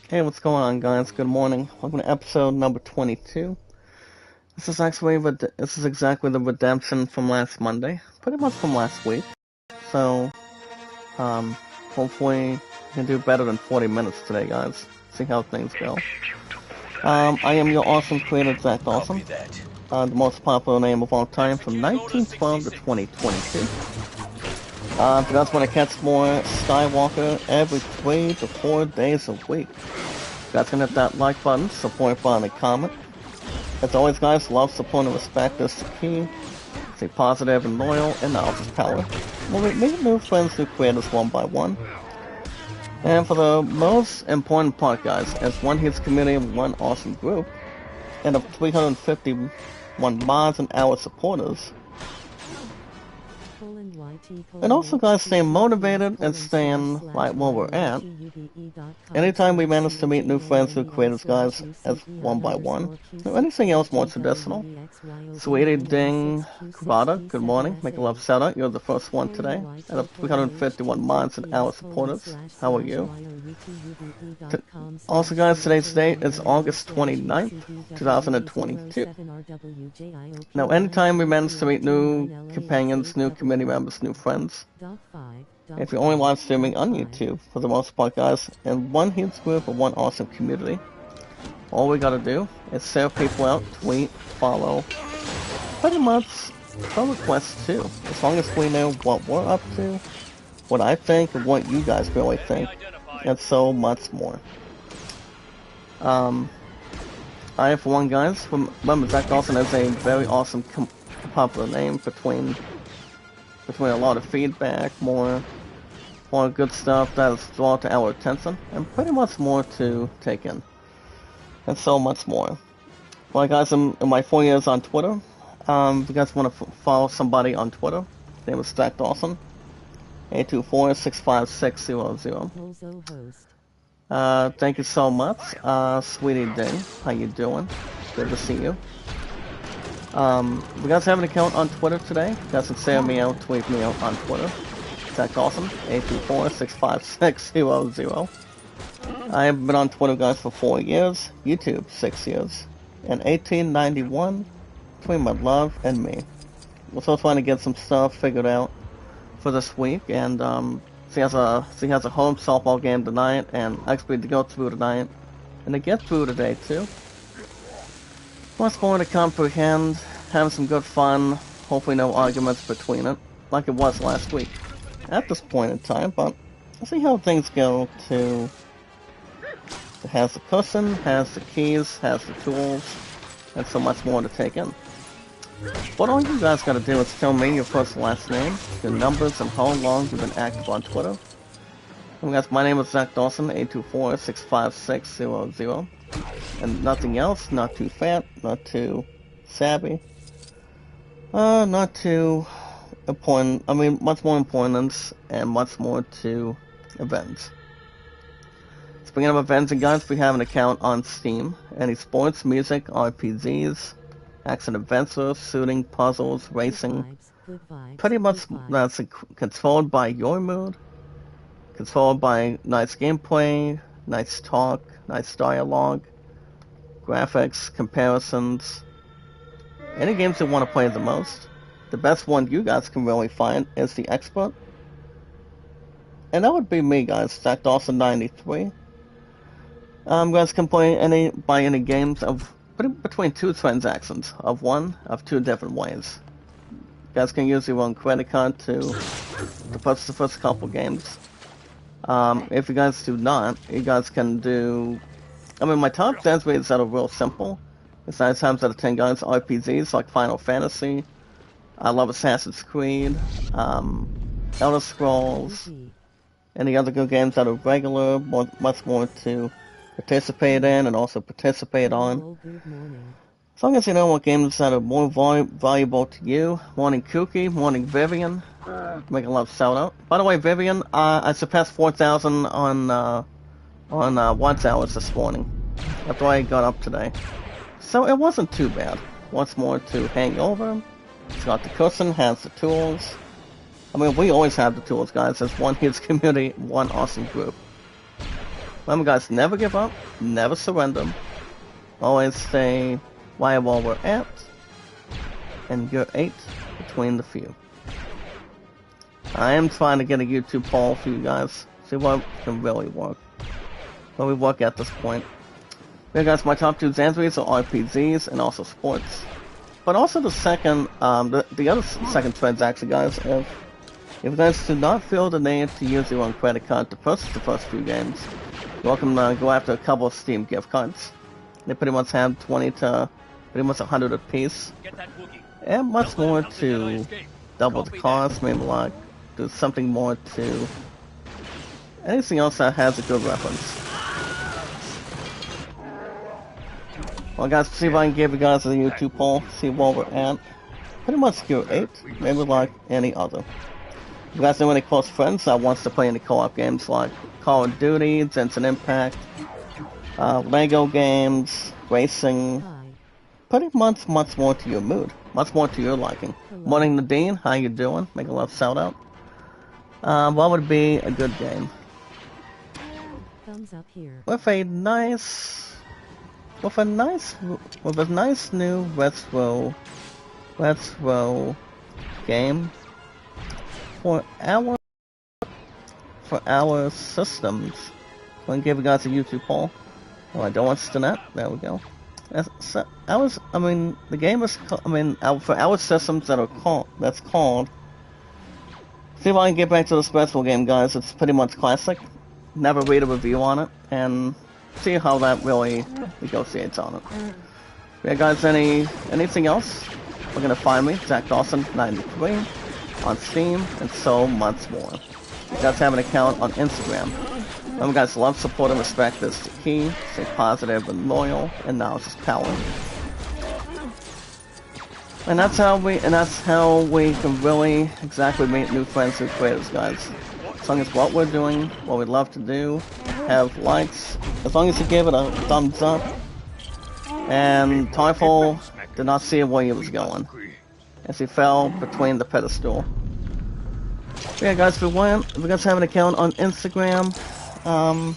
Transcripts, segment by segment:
Hey, what's going on, guys? Good morning. Welcome to episode number 22. This is exactly the redemption from last Monday, pretty much from last week. So, um, hopefully we can do better than 40 minutes today, guys. See how things go. I am your awesome creator, Zach Dawson, the most popular name of all time from 1912 to 2022. If you guys want to catch more Skywalker every 3 to 4 days a week, you guys can hit that like button, support button, and comment. As always, guys, love, support, and respect is the key. Stay positive and loyal, and knowledge is power. We'll meet new friends, new creators one by one. And for the most important part, guys, as one huge community of one awesome group, and of 351 mods and our supporters, and also, guys, staying motivated and staying right where we're at. Anytime we manage to meet new friends, new creators, guys, as one by one. Or anything else more traditional. Sweetie Ding Kurata, good morning. Make a love shout out. You're the first one today. Out of 351 mods and our supporters. How are you? Also, guys, today's date is August 29th, 2022. Now, anytime we manage to meet new companions, new community members, new friends, if you're only live streaming on YouTube, for the most part, guys, in one huge group or one awesome community, all we gotta do is serve people out, tweet, follow, pretty much some requests too, as long as we know what we're up to, what I think, and what you guys really think, and so much more. I, for one, guys, remember Zach Dawson has a very awesome popular name between a lot of feedback, more good stuff that is drawn to our attention, and pretty much more to take in, and so much more. Well, guys, in my 4 years on Twitter, if you guys want to follow somebody on Twitter, his name is Zach Dawson, 824-656-00. Thank you so much, Sweetie Ding. How you doing? Good to see you. You guys have an account on Twitter today? You guys can share me out, tweet me out on Twitter. Zach Dawson, 824-656-00. I have been on Twitter, guys, for 4 years, YouTube 6 years, and 1891 between my love and me. We're still trying to get some stuff figured out for this week, and she has a home softball game tonight, and XP to go through tonight, and to get through today too. Much more to comprehend, having some good fun, hopefully no arguments between it, like it was last week, at this point in time, but we'll see how things go to... It has the cushion, has the keys, has the tools, and so much more to take in. What all you guys gotta do is tell me your first and last name, your numbers, and how long you've been active on Twitter. And guys, my name is Zach Dawson, 824-656-00. And nothing else, not too fat, not too savvy, not too important, much more importance, and much more to events. Speaking of events, and guys, we have an account on Steam. Any sports, music, RPGs, action adventure, shooting, puzzles, racing, pretty much that's controlled by your mood, controlled by nice gameplay, nice talk, nice dialogue, graphics, comparisons, any games you want to play the most. The best one you guys can really find is the expert, and that would be me, guys, Zach Dawson 93. Guys can play any games of between 2 transactions of 2 different ways. You guys can use your own credit card to purchase the first couple games. If you guys do not, you guys can do... my top 10 rates that are real simple. It's 9 times out of 10, guys, RPGs like Final Fantasy. I love Assassin's Creed, Elder Scrolls, any other good games that are regular, much more to participate in and also participate on. As long as you know what games that are more valuable to you. Morning Kooky, morning Vivian. Make a love shout out. By the way, Vivian, I surpassed 4,000 on watch hours this morning after I got up today. So it wasn't too bad. What's more to hang over? It's got the cushion, has the tools. We always have the tools, guys. There's one huge community, one awesome group. Remember guys, never give up, never surrender. Always stay right where we're at. And you're 8 between the few. I am trying to get a YouTube poll for you guys. See what can really work. What we work at this point. Yeah guys, my top 2 entries are RPGs and also sports. But also the second, the other second trends actually guys, if you guys do not feel the need to use your own credit card to purchase the first few games, you're welcome to go after a couple of Steam gift cards. They pretty much have 20 to pretty much 100 apiece. And much more to double the cost, maybe like do something more to anything else that has a good reference. Well guys, see if I can give you guys a YouTube poll, see where we're at. Pretty much Gear 8, maybe like any other. If you guys know any close friends that wants to play any co-op games like Call of Duty, Genshin Impact, Lego games, racing, pretty much more to your mood, much more to your liking. Morning Nadine, how you doing? Make a love shout out. What would be a good game? Thumbs up here. With a nice new retro game for our systems. I'm gonna give you guys a YouTube poll. Oh, I don't want to that. There we go. The game is. For our systems that's called. See if I can get back to the stressful game, guys. It's pretty much classic. Never read a review on it, and see how that really negotiates on it. Yeah, guys. Anything else? We're gonna find me, Zach Dawson 93, on Steam, and so much more. You guys have an account on Instagram. Remember guys, love, support, and respect is the key. Stay positive and loyal, and knowledge is power. And that's how we can really exactly meet new friends and creators, guys. As long as what we're doing, what we love to do, have likes, as long as you give it a thumbs up. And Teufel did not see where he was going, as he fell between the pedestal. Yeah, guys, if you guys have an account on Instagram, you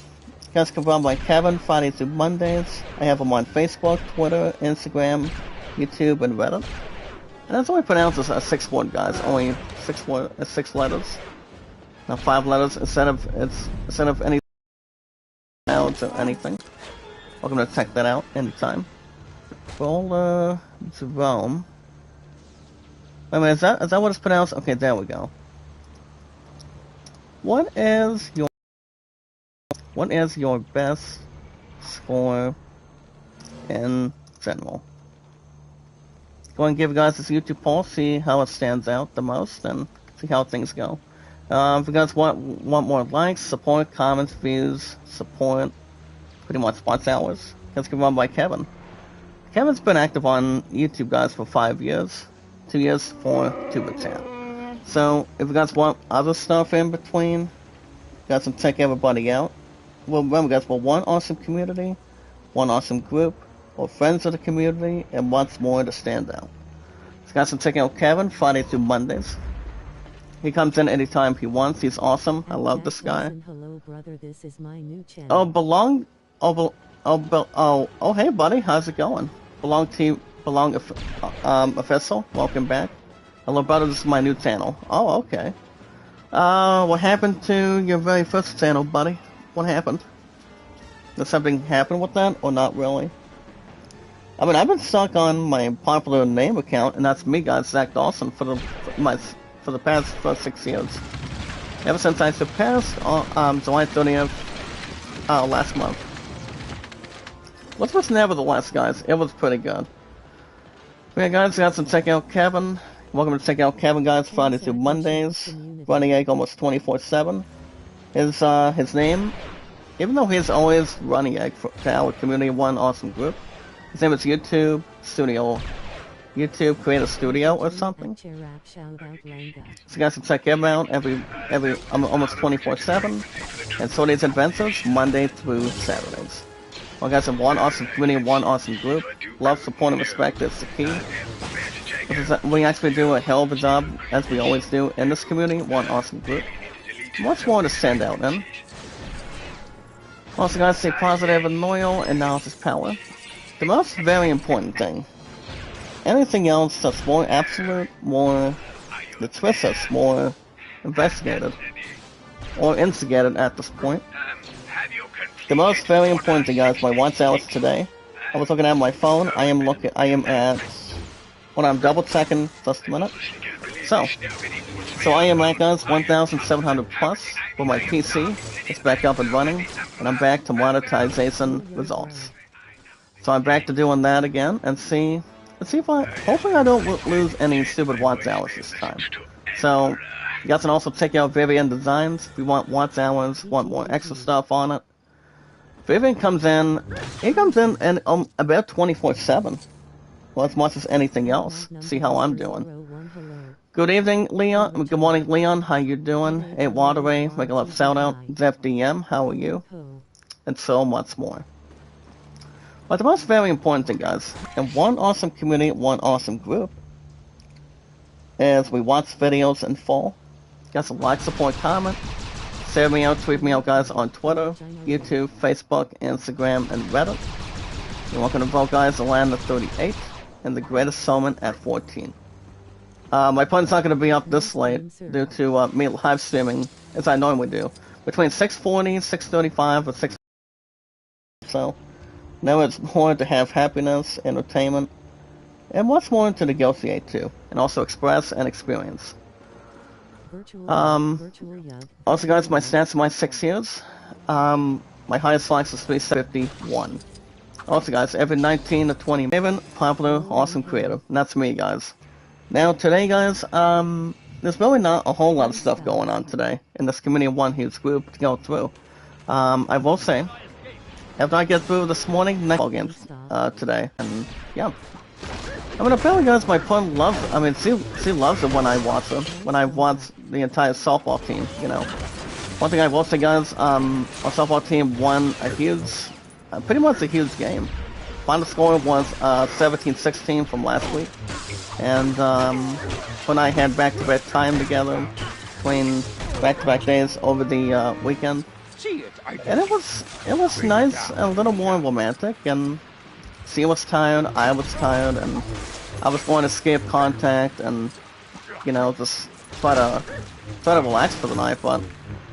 guys can run by Kevin Friday through Mondays. I have them on Facebook, Twitter, Instagram, YouTube, and Reddit. And that's only pronounced as a 6-word, guys. Only 6 letters, not 5 letters. Instead of any sounds or anything. Welcome to check that out anytime. Roll to Rome. Wait a minute, is that what it's pronounced? Okay, there we go. What is your best score in general? Go and give you guys this YouTube poll, see how it stands out the most, and see how things go. If you guys want more likes, support, comments, views, support, pretty much watch hours, you guys can run by Kevin. Kevin's been active on YouTube, guys, for 5 years. 2 years for Tuber Chat. So, if you guys want other stuff in between, you guys can check everybody out. Well, remember guys, we're one awesome community, one awesome group, we're friends of the community, and what's more to stand out. So guys can check out Kevin Friday through Mondays. He comes in anytime he wants, he's awesome, I love this guy. Hello brother, this is my new channel. Hey buddy, how's it going? Belong Official, welcome back. Hello brother, this is my new channel. Oh, okay. What happened to your very first channel, buddy? What happened? Did something happen with that, or not really? I mean, I've been stuck on my popular name account, and that's me, guys, Zach Dawson, for the past 6 years. Ever since I surpassed July 30th last month. Which was nevertheless, guys, it was pretty good. Yeah, guys, check out Kevin. Welcome to check out Kevin, guys, Friday through Mondays. Running egg almost 24/7. His name, even though he's always running egg for our community one awesome group, his name is YouTube Creator Studio or something. So you guys can check him out every almost 24/7. And so these adventures Monday through Saturdays. Well, guys, have one awesome community, one awesome group. Love, support, and respect is the key. We actually do a hell of a job, as we always do, in this community, one awesome group. Much more to stand out in. Also, guys, stay positive and loyal, and analysis power. The most very important thing. Anything else that's more absolute, more gratuitous, more investigated, or instigated at this point. The most very important thing, guys, my watch hours today. I was looking at my phone. I am at, when I'm double checking just a minute. So I am at, guys, 1,700 plus with my PC. It's back up and running, and I'm back to monetization results. So I'm back to doing that again, and let's see if hopefully I don't lose any stupid watch hours this time. So, you guys can also check out Vivian Designs if you want watch hours, want more extra stuff on it. Vivian comes in and about 24/7. Well, as much as anything else. See how I'm doing. Good evening, Leon. Good morning, Leon. How you doing? Hey, Waterway, make a love shout out. Zef DM, how are you? And so much more. But the most very important thing, guys, in one awesome community, one awesome group, is we watch videos in full. Guys, like, support, comment. Share me out, tweet me out, guys, on Twitter, YouTube, Facebook, Instagram, and Reddit. You're welcome to vote, guys, the land at 38, and the greatest showman at 14. My pun's not going to be up this late due to me live streaming, as I normally do, between 6:40, 6:35, or 6. So, now it's more to have happiness, entertainment, and much more to negotiate too, and also express and experience. Also, guys, my stats in my 6 years. My highest likes is 351. Also, guys, every 19 to 20 Maven, popular, awesome creator. And that's me, guys. Now, today, guys, there's really not a whole lot of stuff going on today in this community of one huge group to go through. I will say, after I get through this morning, next ball games today, and yeah. I mean, apparently, guys, my pun loves it. I mean, she loves it when I watch her. When I watch the entire softball team, you know. One thing I will say, guys, our softball team won a huge, pretty much a huge game. Final score was 17-16 from last week. And when I had back-to-back time together between back-to-back days over the weekend. And it was nice and a little more romantic, and she was tired, I was tired, and I was going to escape contact and, you know, just try to relax for the night, but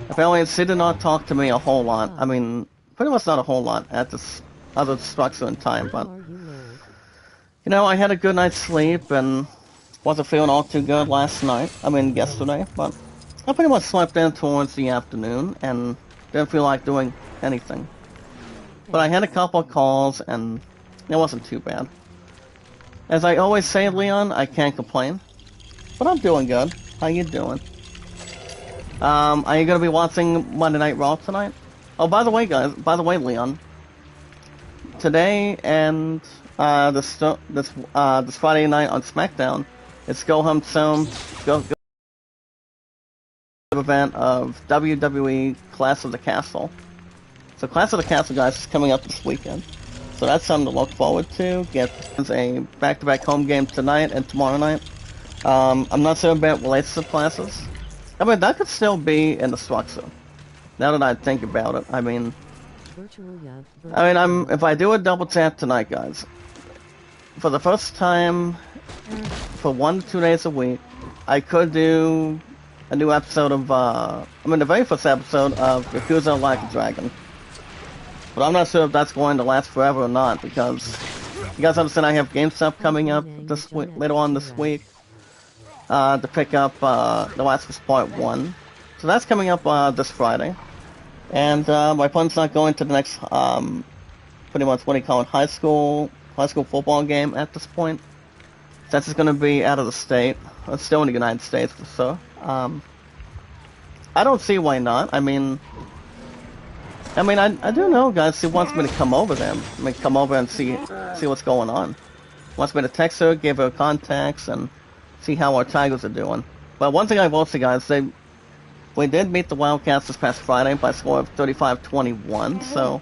apparently she did not talk to me a whole lot. I mean, pretty much not a whole lot at this other structure in time, but, you know, I had a good night's sleep and wasn't feeling all too good yesterday, but I pretty much slept in towards the afternoon and didn't feel like doing anything. But I had a couple of calls and it wasn't too bad. As I always say, Leon, I can't complain. But I'm doing good. How you doing? Are you gonna be watching Monday Night Raw tonight? Oh, by the way, guys. By the way, Leon. Today and this Friday night on SmackDown, it's Go Home Soon event of WWE Clash of the Castle. So Clash of the Castle, guys, is coming up this weekend. So that's something to look forward to. Get a back-to-back home game tonight and tomorrow night. I'm not sure about relationship classes. I mean, that could still be in the structure. Now that I think about it, I mean, if I do a double tap tonight, guys, for the first time for 1 to 2 days a week, I could do a new episode of, the very first episode of Yakuza Like a Dragon. But I'm not sure if that's going to last forever or not, because you guys understand I have GameStop coming up this week, later on this week, to pick up The Last of Us Part 1. So that's coming up this Friday. And my pun's not going to the next, pretty much what do you call it, high school football game at this point. That's just going to be out of the state. It's still in the United States for sure. I don't see why not. I do know, guys. She wants me to come over there. Come over and see what's going on. Wants me to text her, give her contacts, and see how our Tigers are doing. But one thing I will say, guys, we did beat the Wildcats this past Friday by a score of 35-21. So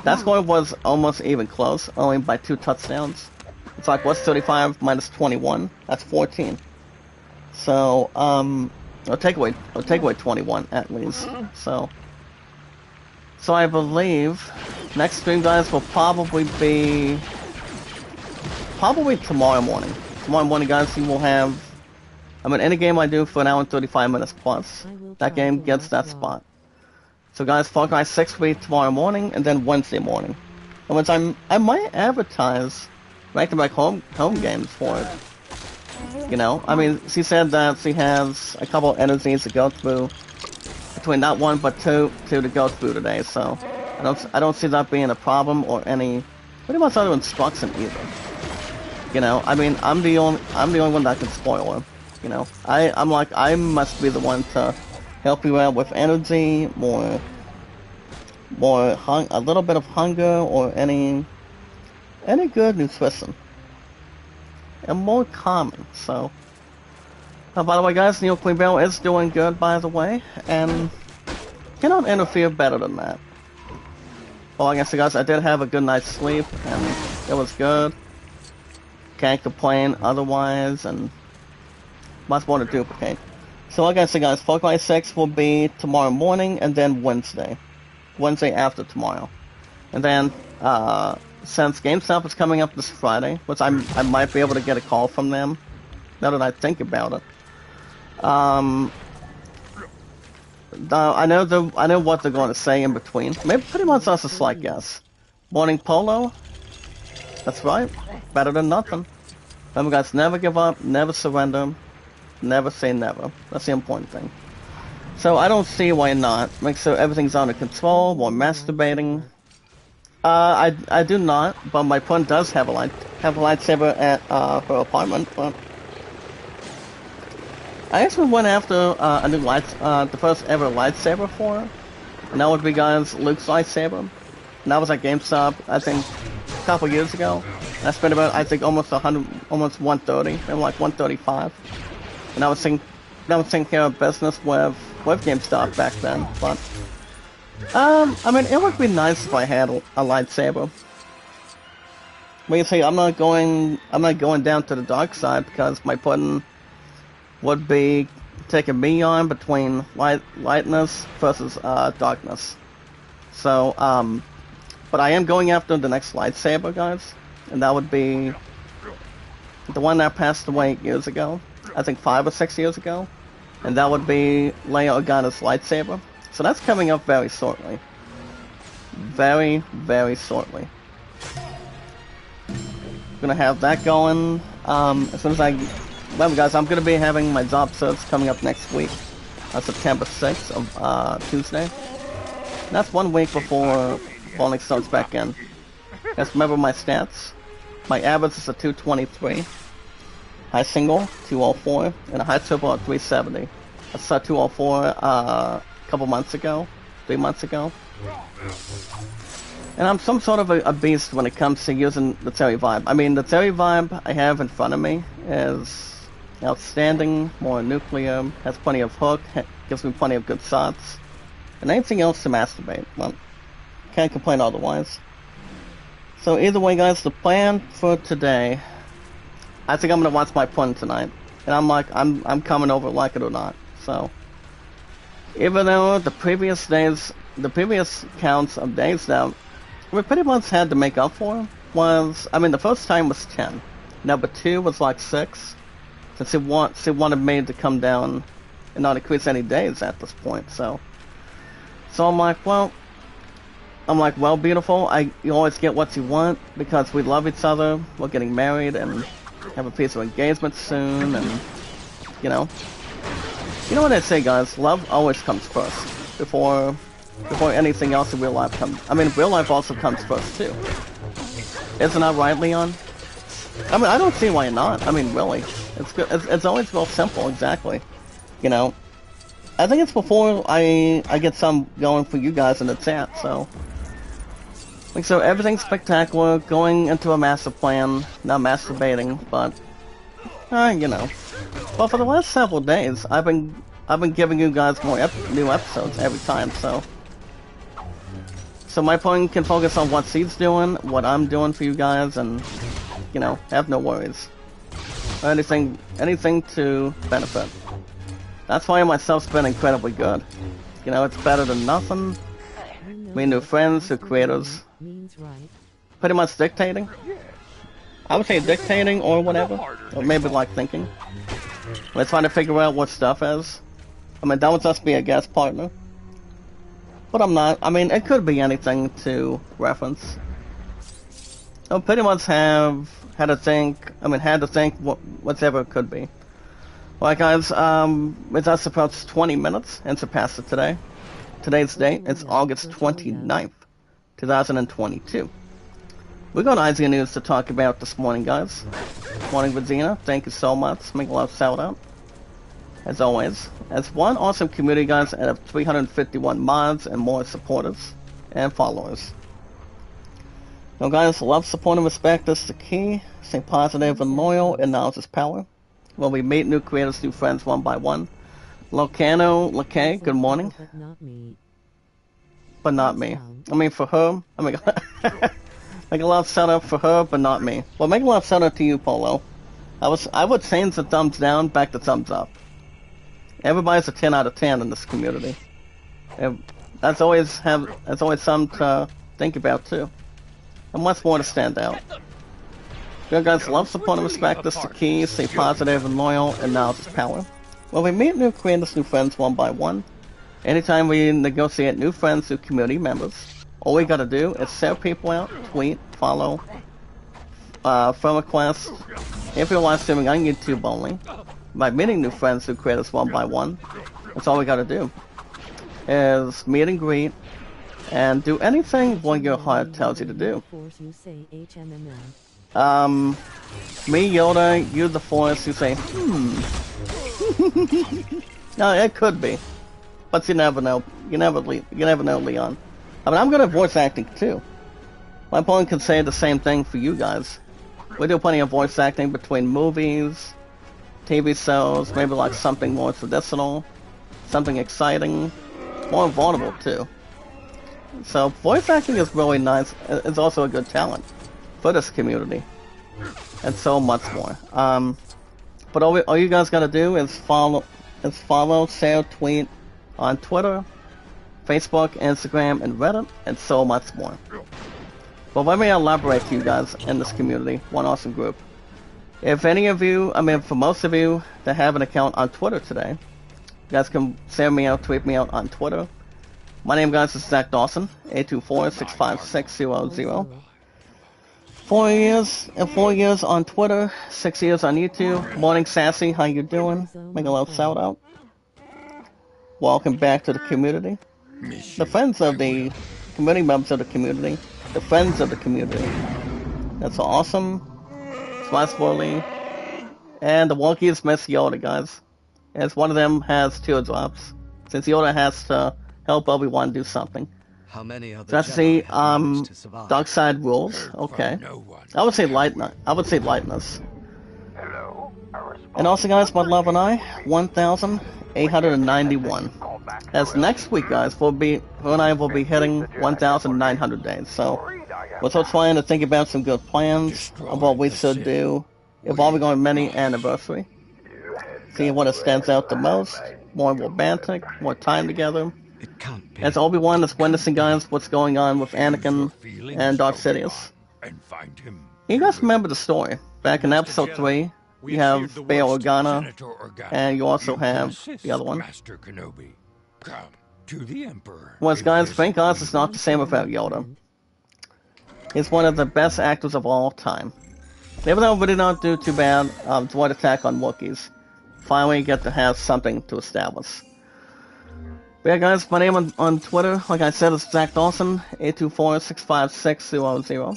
that score was almost even close, only by 2 touchdowns. It's like, what's 35 minus 21? That's 14. So I'll take away 21 at least. So. So I believe next stream, guys, will probably be tomorrow morning. Tomorrow morning, guys, you will have. I mean, any game I do for an hour and 35 minutes plus, that game gets that spot. So, guys, Far Cry 6 will be tomorrow morning, and then Wednesday morning. And once I might advertise back-to-back home games for it. You know, I mean, she said that she has a couple energies to go through between not one but two to go through today. So I don't see that being a problem or any pretty much other instruction either. You know, I mean, I'm the only one that can spoil her. You know, I'm like, I must be the one to help you out with energy, a little bit of hunger, or any good nutrition, and more calming. So, by the way, guys, Neil Queen Bell is doing good, by the way, and cannot interfere better than that. Well, I guess, guys, I did have a good night's sleep, and it was good. Can't complain otherwise, and much more to duplicate. So like I said, guys, Far Cry 6 will be tomorrow morning, and then Wednesday after tomorrow. And then, since GameStop is coming up this Friday, which I might be able to get a call from them, now that I think about it. I know what they're going to say in between. Maybe pretty much that's a slight guess. Morning Polo? That's right. Better than nothing. Remember, guys, never give up, never surrender, never say never. That's the important thing. So I don't see why not. Make sure everything's under control while masturbating. I do not, but my friend does have a lightsaber at her apartment. But I actually went after a new the first ever lightsaber for her, and that would be, guys, Luke's lightsaber. And that was at GameStop, I think, a couple years ago. And I spent about, I think, almost 130, maybe like 135. And I was taking care of business with GameStop back then. But I mean, it would be nice if I had a lightsaber. But you see, I'm not going down to the dark side, because my pudding would be taking me on between lightness versus darkness. So but I am going after the next lightsaber, guys, and that would be the one that passed away years ago. I think 5 or 6 years ago, and that would be Leia Organa's lightsaber. So that's coming up very shortly. Very, very shortly. Gonna have that going. As soon as remember, guys, I'm gonna be having my job search coming up next week, September 6th of Tuesday. And that's 1 week before falling starts back in. Just remember my stats. My average is a 223. High single, 204, and a high triple at 370. I saw 204 a couple months ago, 3 months ago. And I'm some sort of a beast when it comes to using the Terry Vibe. I mean, the Terry Vibe I have in front of me is outstanding, more nuclear, has plenty of hook, gives me plenty of good shots. And anything else to masturbate, well, can't complain otherwise. So either way, guys, the plan for today, I think I'm gonna watch my porn tonight, and I'm coming over like it or not. So even though the previous counts of days that we pretty much had to make up for was, I mean, the first time was 10, number 2 was like 6, since she wanted me to come down and not increase any days at this point. So I'm like, well, beautiful, you always get what you want, because we love each other, we're getting married, and have a peaceful engagement soon, and, you know what they say, guys, love always comes first, before anything else in real life comes. I mean, real life also comes first, too. Isn't that right, Leon? I mean, I don't see why not. I mean, really. It's good. It's always real simple, exactly. You know, I think it's before I get some going for you guys in the chat, so. Like, so everything's spectacular, going into a master plan, not masturbating, but, you know. Well, for the last several days, I've been giving you guys more new episodes every time, so my point can focus on what she's doing, what I'm doing for you guys, and, you know, have no worries. Or anything to benefit. That's why myself's been incredibly good. You know, it's better than nothing. meet new friends, new creators. Pretty much dictating. I would say dictating or whatever. Or maybe like thinking. We're trying to figure out what stuff is. I mean, that would just be a guest partner. But I'm not. I mean, it could be anything to reference. I pretty much had to think whatever it could be. Alright guys, it's us approached 20 minutes and surpassed it today. Today's date, it's August 29th, 2022. We got IZA news to talk about this morning, guys. Morning, Vizina. Thank you so much. Make a lot of shout out. As always. As one awesome community, guys, out of 351 mods and more supporters and followers. Now, guys, love, support, and respect is the key. Stay positive and loyal, and knowledge is power. When we meet new creators, new friends one by one. Locano, Lacay, good morning. But not me. But not me. I mean, for her, I mean, make a lot of shout out for her, but not me. Well, make a lot of shout out to you, Polo. I would change the thumbs down back to thumbs up. Everybody's a 10 out of 10 in this community. And that's always something to think about too. And much more to stand out. You guys, love, support, and respect is the key. Stay positive and loyal, and knowledge is power. Well, we meet new creators, new friends one by one. Anytime we negotiate new friends, new community members, all we gotta do is send people out, tweet, follow, friend requests. If you're live streaming on YouTube only, by meeting new friends, new creators one by one, that's all we gotta do. Is meet and greet, and do anything what your heart tells you to do. Me, Yoda, you the Force, you say, No, it could be. But you never know. You never know, Leon. I mean, I'm good at voice acting, too. My opponent could say the same thing for you guys. We do plenty of voice acting between movies, TV shows, maybe like something more traditional, something exciting, more vulnerable, too. So, voice acting is really nice. It's also a good talent for this community. And so much more. But all you guys gotta do is follow, share, tweet on Twitter, Facebook, Instagram, and Reddit, and so much more. But let me elaborate to you guys in this community, one awesome group. If any of you, I mean for most of you that have an account on Twitter today, you guys can share me out, tweet me out on Twitter. My name, guys, is Zach Dawson, 824-656-00. 4 years on Twitter, 6 years on YouTube. Morning, Sassy, how you doing? Make a little shout out. Welcome back to the community. The friends of the community, members of the community, the friends of the community. That's awesome. Smash Worley. And the Wonkies miss Yoda, guys. As one of them has teardrops. Since Yoda has to help Obi-Wan do something. How many other That's the dark side rules. Okay. I would say lightness. And also, guys, my love and I, 1,891. As next week, guys, her and I will be hitting 1,900 days. So we're still trying to think about some good plans of what we should do involving our mini anniversary. See what it stands out the most. More romantic, more time together. It can't be. As Obi-Wan is witnessing, guys, what's going on with Anakin and Darth Sidious. You guys remember the story. Back in episode 3, you have Bail Organa, and you also have the other one. Whereas, guys, thank God it's not the same about Yoda. He's one of the best actors of all time. Even though we did not do too bad, Droid Attack on Wookiees. Finally get to have something to establish. But yeah, guys, my name on Twitter, like I said, is Zach Dawson, 824-656-00.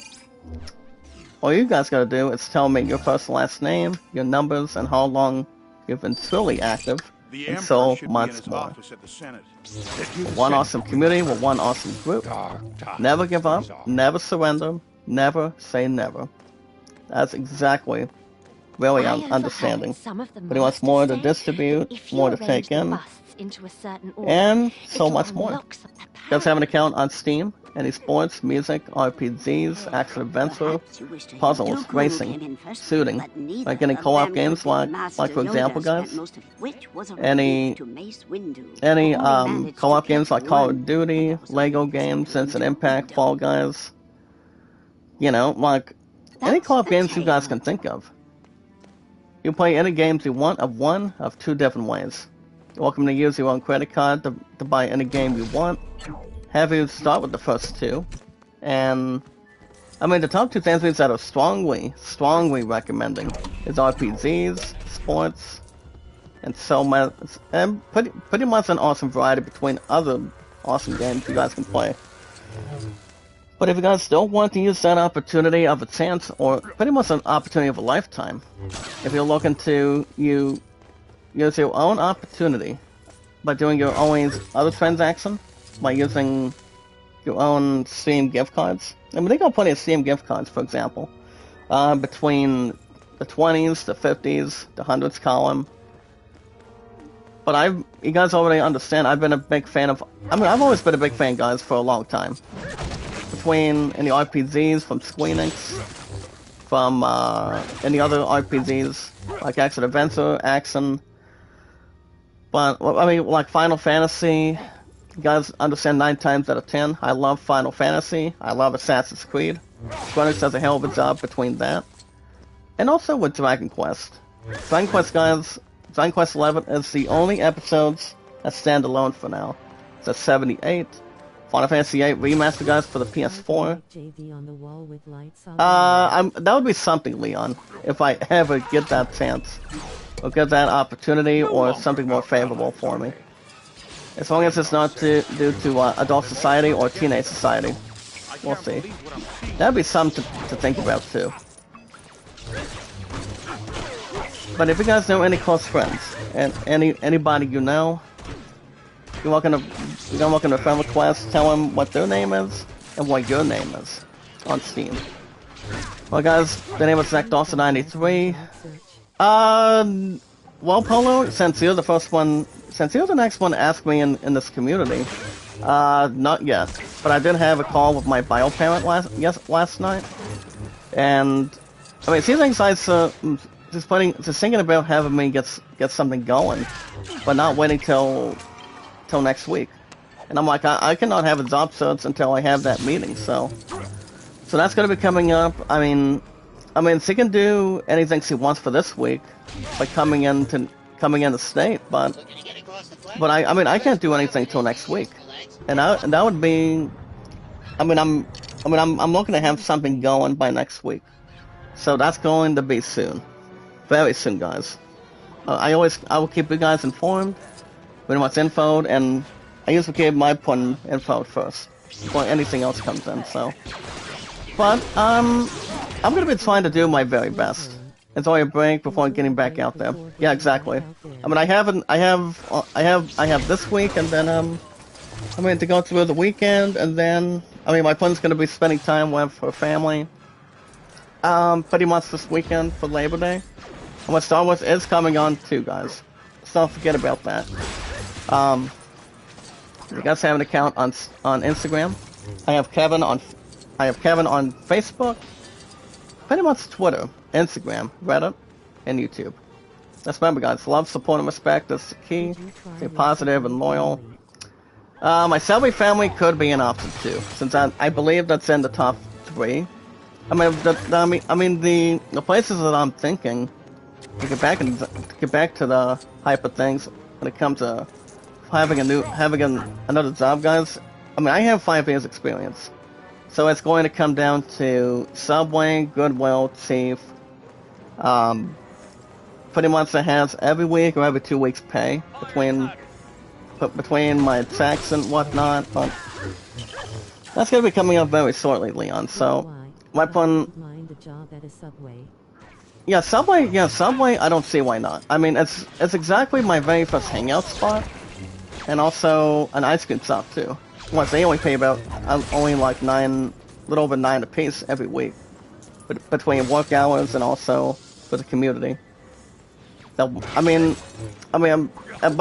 All you guys gotta do is tell me your first and last name, your numbers, and how long you've been truly active, and so much more. One awesome community with one awesome group. Never give up, never surrender, never say never. That's exactly really understanding. But he wants more to distribute, more to take in, and so much more. You guys have an account on Steam, Any sports, music, RPGs, action adventure, puzzles, racing, shooting, like any co-op games, like for example, guys, any co-op games like Call of Duty, Lego games, Instant Impact, Fall Guys, you know, like any co-op games you guys can think of. You play any games you want of one of two different ways. You're welcome to use your own credit card to buy any game you want. Have you start with the first two. And, I mean, the top two things that are strongly recommending is RPGs, sports, and so much, and pretty much an awesome variety between other awesome games you guys can play. But if you guys don't want to use that opportunity of a chance, or pretty much an opportunity of a lifetime, if you're looking to use your own opportunity by doing your own other transaction, by using your own Steam gift cards. I mean, they got plenty of Steam gift cards, for example, between the 20s, the 50s, the 100s column. But you guys already understand, I've been a big fan of, I've always been a big fan, guys, for a long time. Between any RPGs from Squeenix, from any other RPGs, like Action Adventure, Action. But, I mean, like Final Fantasy, you guys understand 9 times out of 10, I love Final Fantasy, I love Assassin's Creed. Squeenix does a hell of a job between that. And also with Dragon Quest. Dragon Quest, guys, Dragon Quest 11 is the only episodes that stand alone for now. It's at 78. Final Fantasy VIII Remaster, guys, for the PS4. That would be something, Leon, if I ever get that chance. Or get that opportunity, or something more favorable for me. As long as it's not due to Adult Society or Teenage Society. We'll see. That'd be something to think about, too. But if you guys know any close friends, and anybody you know, you're welcome to friend request, tell them what their name is, and what your name is, on Steam. Well guys, the name is ZachDawson93. Well, Polo, since you're the next one to ask me in this community, not yet. But I did have a call with my bio parent last night, and I mean, it seems like guys just thinking about having me get something going, but not waiting till next week. And I'm like, I cannot have a job search until I have that meeting, so that's gonna be coming up. I mean, she can do anything she wants for this week, like coming in the state, but I can't do anything till next week, and that would be, I'm looking to have something going by next week, so that's going to be soon, very soon, guys. I will keep you guys informed when what's infoed, and I usually keep my info first before anything else comes in. So, but I'm gonna be trying to do my very best. Enjoy a break before getting back out there. Yeah, exactly. I mean, I have this week, and then to go through the weekend, and then my plan's gonna be spending time with her family. Pretty much this weekend for Labor Day. And what Star Wars is coming on too, guys. So don't forget about that. You guys have an account on Instagram. I have Kevin on Facebook. Pretty much Twitter, Instagram, Reddit, and YouTube. Let's remember, guys, love, support, and respect is the key. Stay positive and loyal. My Selby family could be an option too, since I believe that's in the top 3. The places that I'm thinking to get back to the hype of things when it comes to having another job, guys. I have 5 years experience, so it's going to come down to Subway, Goodwill, Chief. Pretty much it has every week or every 2 weeks pay between my tax and whatnot, but that's going to be coming up very shortly, Leon. So my plan. Yeah, Subway, I don't see why not. It's exactly my very first hangout spot, and also an ice cream shop too. Once they only pay about only like little over 9 apiece every week, but between work hours and also for the community. So, but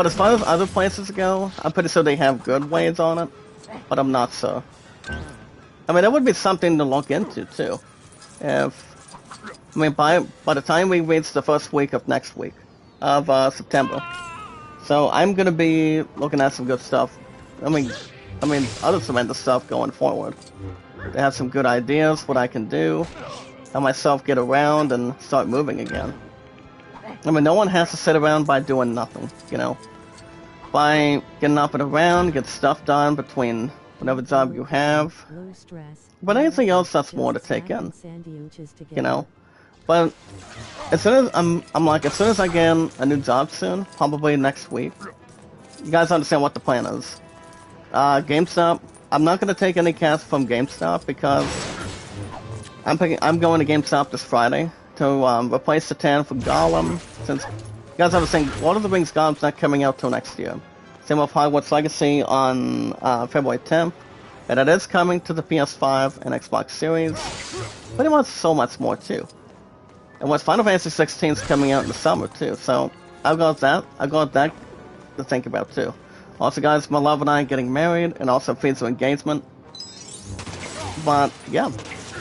as far as other places go, I'm pretty sure they have good wage on it, but I'm not sure. I mean, that would be something to look into too. By the time we reach the first week of next week of September, so I'm gonna be looking at some good stuff. I mean, other tremendous stuff going forward. They have some good ideas, what I can do, how myself get around and start moving again. I mean, no one has to sit around by doing nothing, you know. By getting up and around, get stuff done between whatever job you have. But anything else, that's more to take in, you know. But as soon as as soon as I get a new job soon, probably next week, you guys understand what the plan is. GameStop, I'm not gonna take any cash from GameStop because I'm going to GameStop this Friday to replace the 10 for Gollum, since you guys understand Lord of the Rings Gollum's not coming out till next year. Same with Hogwarts Legacy on February 10th, and it is coming to the PS5 and Xbox Series. Pretty much so much more too. And what Final Fantasy 16 is coming out in the summer too, so I've got that to think about too. Also guys, my love and I are getting married, and also fees of engagement. But yeah,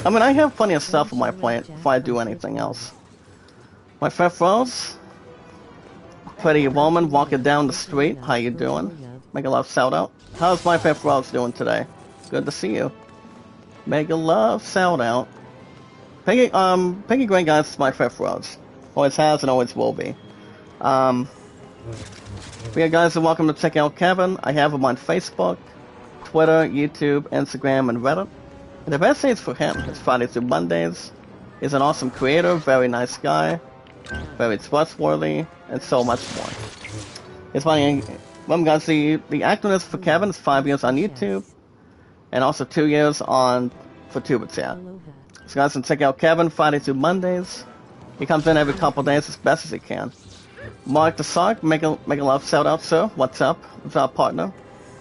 I mean, I have plenty of stuff on my plate before I do anything else. My fifth rose, pretty woman walking down the street, how you doing? Make a love shout out. How's my fifth rose doing today? Good to see you. Make a love shout out. Piggy Green guys is my fifth rose. Always has and always will be. Yeah, guys are welcome to check out Kevin. I have him on Facebook, Twitter, YouTube, Instagram, and Reddit. And the best days for him is Fridays through Mondays. He's an awesome creator, very nice guy, very trustworthy, and so much more. It's funny, guys, the activeness for Kevin is 5 years on YouTube, and also 2 years for TuberChat. So guys can check out Kevin Fridays through Mondays. He comes in every couple days as best as he can. Mark the Sock, make a love shout out, sir. What's up? What's up, partner?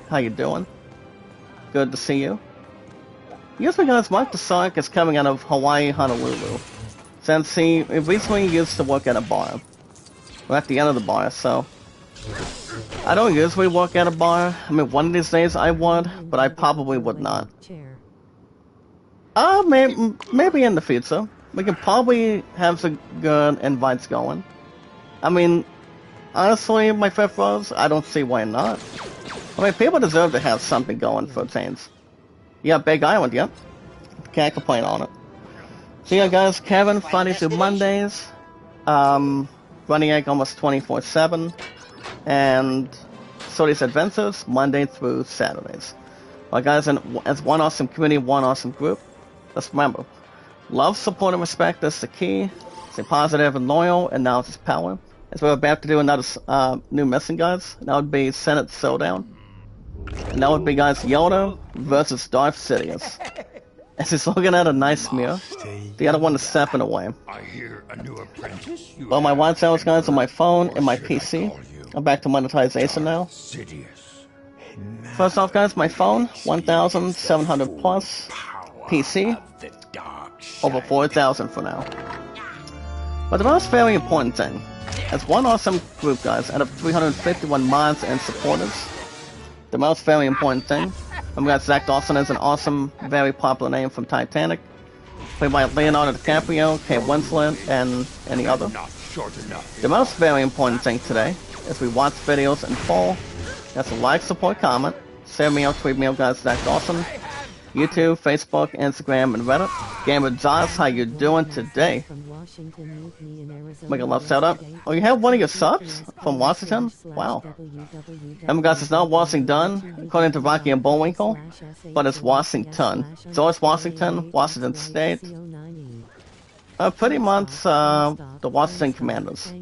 How you doing? Good to see you. Usually, guys, Mark the Sock is coming out of Hawaii, Honolulu, since he recently used to work at a bar. We're at the end of the bar, so I don't usually work at a bar. I mean, one of these days I would, but I probably would not. Maybe in the future. We can probably have some good invites going. I mean, honestly, my fifth rose, I don't see why not. I mean, people deserve to have something going for a change. Yeah, Big Island, yep. Can't complain on it. So yeah, guys, Kevin, Fridays through Mondays. Running Egg almost 24/7. And Sodius Adventures, Monday through Saturdays. Well, guys, as one awesome community, one awesome group, let's remember, love, support, and respect is the key. Stay positive and loyal, and knowledge is power. As we're about to do another new mission, guys. That would be Senate Showdown. And that would be, guys, Yoda versus Darth Sidious. As he's looking at a nice mirror, the other one is stepping away. Well, my watch hours, guys, on my phone and my PC. I'm back to monetization now. First off, guys, my phone, 1,700 plus. PC, over 4,000 for now. But the most very important thing, as one awesome group, guys, out of 351 mods and supporters, the most very important thing, we got Zach Dawson as an awesome, very popular name from Titanic, played by Leonardo DiCaprio, Kate Winslet, and any other. The most very important thing today is we watch videos in full. That's a like, support, comment, share me out, tweet me out, guys, Zach Dawson. YouTube, Facebook, Instagram, and Reddit. Gamer Josh, how you doing today? Make a love shout out. Oh, you have one of your subs from Washington? Wow. Remember, guys, it's not Washington, according to Rocky and Bullwinkle, but it's Washington. So it's Washington, Washington State. Pretty much the Washington Commanders.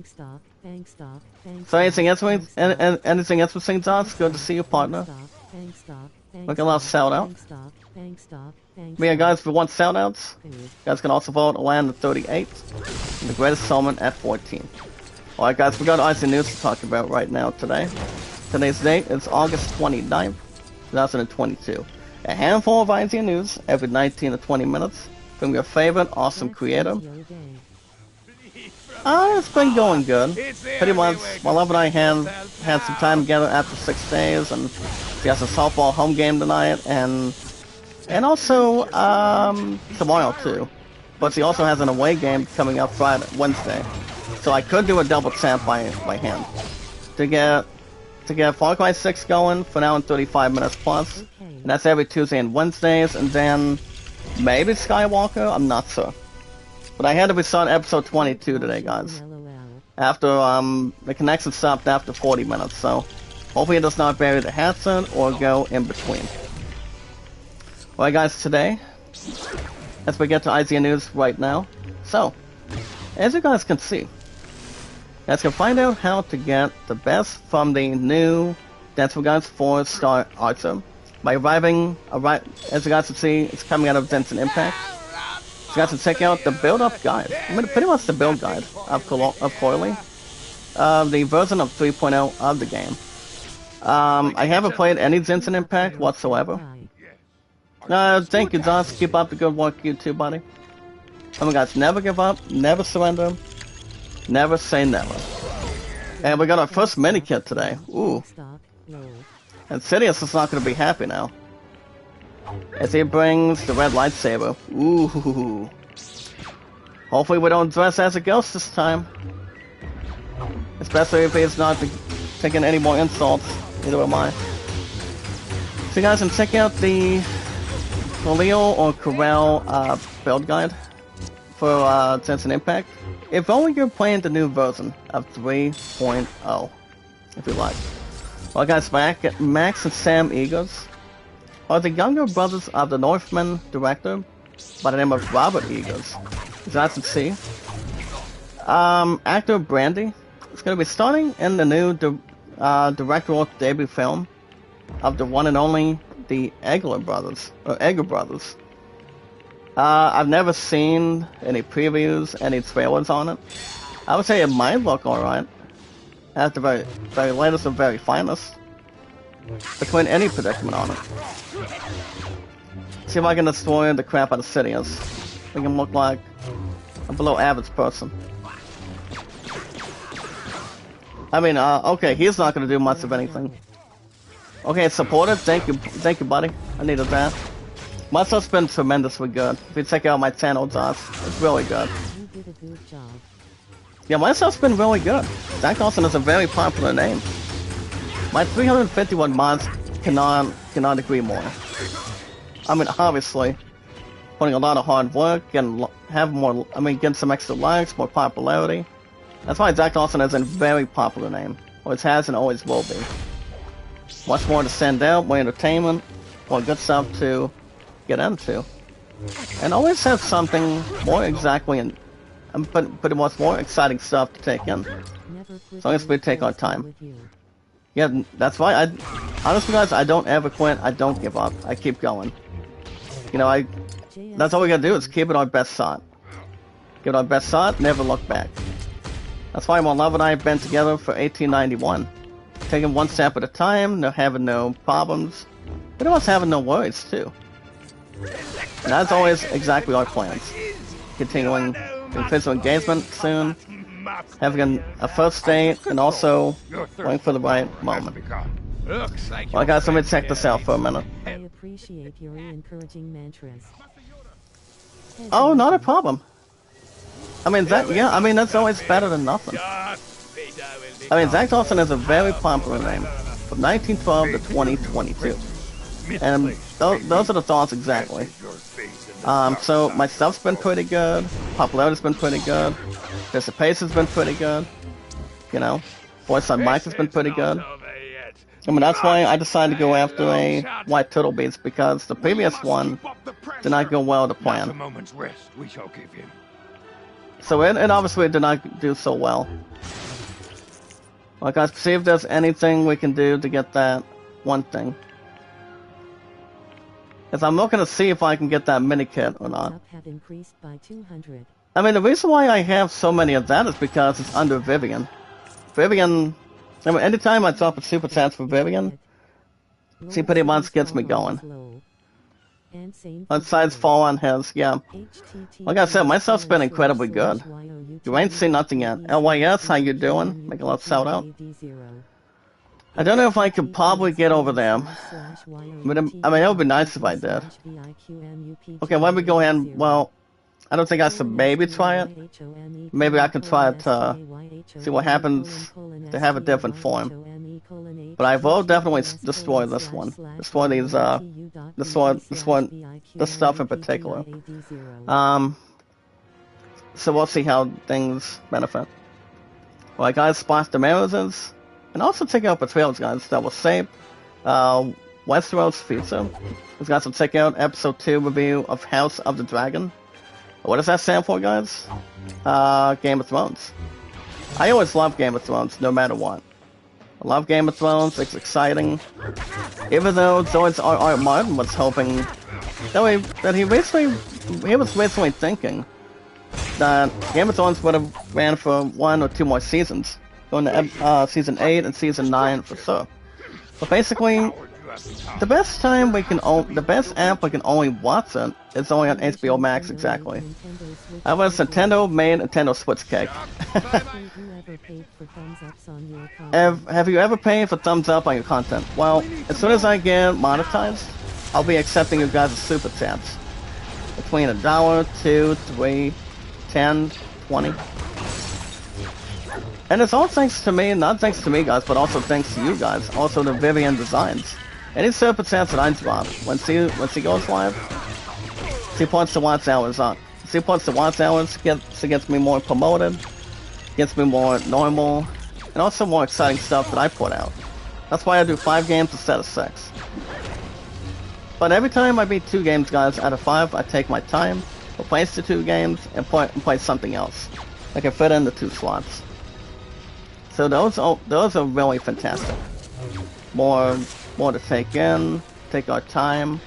So anything else with St. John's? Good to see you, partner. Make a love shout out. Yeah, guys, if you want shout outs, you guys can also vote Land at 38, and the greatest summon at 14. Alright, guys, we got IC news to talk about right now today. Today's date is August 29th, 2022. A handful of IC news every 19 to 20 minutes from your favorite awesome creator. It's been going good. Pretty much, my love and I had some time together after 6 days, and we got some softball home game tonight, and And also, tomorrow too. But he also has an away game coming up Wednesday. So I could do a double tap by hand. To get Far Cry 6 going for now in 35 minutes plus. And that's every Tuesday and Wednesdays, and then maybe Skywalker, I'm not sure. But I had to restart episode 22 today, guys. After, the connection stopped after 40 minutes, so hopefully it does not bury the headset or go in between. Alright guys, today, as we get to IZN News right now, so, as you guys can see, let's go find out how to get the best from the new Dance for Guys 4-star Archer by as you guys can see, it's coming out of Genshin Impact. So you guys can check out the build-up guide. I mean, pretty much the build guide of Coily. The version of 3.0 of the game. I haven't played any Genshin Impact whatsoever. Thank you, Josh. Keep up the good work, you too, buddy. Oh my gosh, never give up, never surrender, never say never. And we got our first mini-kit today. Ooh. And Sidious is not going to be happy now, as he brings the red lightsaber. Ooh. Hopefully we don't dress as a ghost this time. Especially if he's not taking any more insults. Neither am I. So you guys can check out the Khalil or Corel build guide for Genshin Impact. If only you're playing the new version of 3.0, if you like. Well guys, Max and Sam Eagles are the younger brothers of the Northman director by the name of Robert Eagles. As you guys can see, actor Brandy is going to be starting in the new directorial debut film of the one and only the Egger brothers. I've never seen any previews, any trailers on it. I would say it might look alright. At the very latest and very finest. Between any predicament on it. See if I can destroy the crap out of Sidious. Make him look like a below average person. I mean, okay, he's not gonna do much of anything. Okay, supported, thank you, buddy. I needed that. My stuff's been tremendously good. If you check out my channel, Josh, it's really good. You did a good job. Yeah, my stuff's been really good. Zach Dawson is a very popular name. My 351 mods cannot agree more. I mean, obviously, putting a lot of hard work and getting some extra likes, more popularity. That's why Zach Dawson is a very popular name. Always has and always will be. Much more to send out, more entertainment, more good stuff to get into. And always have something more exactly and pretty much more exciting stuff to take in. As long as we take our time. Yeah, that's why honestly guys, I don't ever quit, I don't give up, I keep going. You know, that's all we gotta do is keep it our best shot. Give it our best shot, never look back. That's why my love and I have been together for 1891. Taking one step at a time, having no problems, pretty much having no worries too. And that's always exactly our plans. Continuing physical engagement soon, having a first date, and also waiting for the right moment. Well guys, let me check this out for a minute. I appreciate your encouraging mantras. Oh, not a problem. I mean, that's always better than nothing. I mean, Zach Dawson is a very popular name, from 1912 to 2022. And those are the thoughts exactly. So my stuff's been pretty good, popularity's been pretty good, participation's been pretty good, you know, voice on mic has been pretty good. I mean, that's why I decided to go after a White Turtle Beast, because the previous one did not go well to plan. So it obviously did not do so well. Well guys, see if there's anything we can do to get that one thing. Because I'm looking to see if I can get that mini kit or not. I mean, the reason why I have so many of that is because it's under Vivian. Vivian, I mean, anytime I drop a super chance for Vivian, she pretty much gets me going. Besides fall on his, yeah. Like I said, my stuff's been incredibly good. You ain't seen nothing yet. LYS, how you doing? Make a little shout out. I don't know if I could probably get over there. But I mean, it would be nice if I did. Okay, let me go ahead and, well, I don't think I should maybe try it. Maybe I can try it to see what happens to have a different form. But I will definitely destroy this one. Destroy these, this stuff in particular. So we'll see how things benefit. Alright guys, splash the marriages. And also check out Betrayals, guys. That was saved. Westeros Future. Let's guys check out episode 2 review of House of the Dragon. What does that stand for, guys? Game of Thrones. I always love Game of Thrones, no matter what. I love Game of Thrones, it's exciting. Even though George R.R. Martin was hoping that he was basically thinking that Game of Thrones would have ran for 1 or 2 more seasons. Going to season 8 and season 9 for sure. But basically, the best app we can only watch it is only on HBO Max, exactly. I was Nintendo made Nintendo Switch cake. Have you ever paid for thumbs up on your content? Well, as soon as I get monetized, I'll be accepting you guys' super chats. Between $1, $2, $3, $10, $20. And it's all thanks to me, not thanks to me guys, but also thanks to you guys, also to Vivian Designs. Any super chats that I drop, when she goes live, she puts the watch hours up. She puts the watch hours, she gets me more promoted, gets me more normal, and also more exciting stuff that I put out. That's why I do 5 games instead of 6. But every time I beat 2 games, guys, out of 5, I take my time, replace the 2 games, and play something else. I can fit in the 2 slots. So those are really fantastic. More to take in, take our time,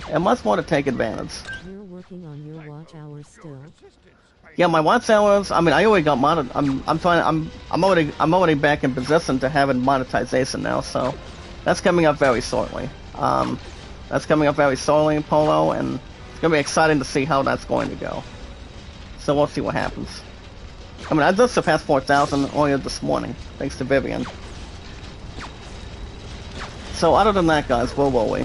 and much more to take advantage. You're working on your watch hours still. Yeah, my watch hours. I mean, I already got I'm already back in position to having monetization now. So that's coming up very shortly. Polo, and it's gonna be exciting to see how that's going to go. So we'll see what happens. I mean, I just surpassed 4,000 earlier this morning, thanks to Vivian. So other than that, guys, where were we?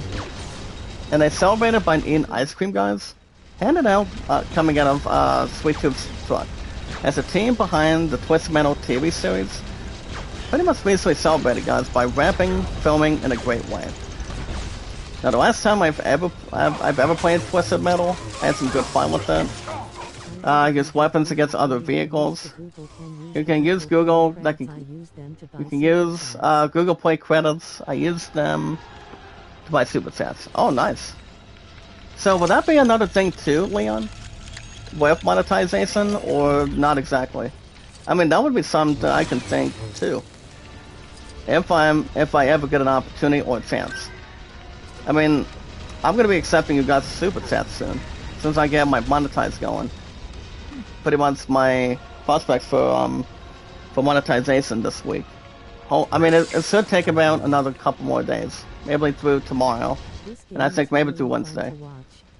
And they celebrated by eating ice cream, guys. Handed out, coming out of Sweet Tooth's truck. As a team behind the Twisted Metal TV series, pretty much basically celebrated, guys, by rapping, filming in a great way. Now, the last time I've ever played Twisted Metal, I had some good fun with it. Use weapons against other vehicles. You can use Google. You can use Google Play credits. I use them to buy super chats. Oh, nice. So would that be another thing too, Leon? With monetization, or not exactly? I mean, that would be something that I can think too. If I ever get an opportunity or a chance. I mean, I'm gonna be accepting you guys' super chats soon, since I get my monetize going. Pretty much my prospects for monetization this week. I mean, it should take about another couple more days, maybe through tomorrow, and I think maybe through Wednesday.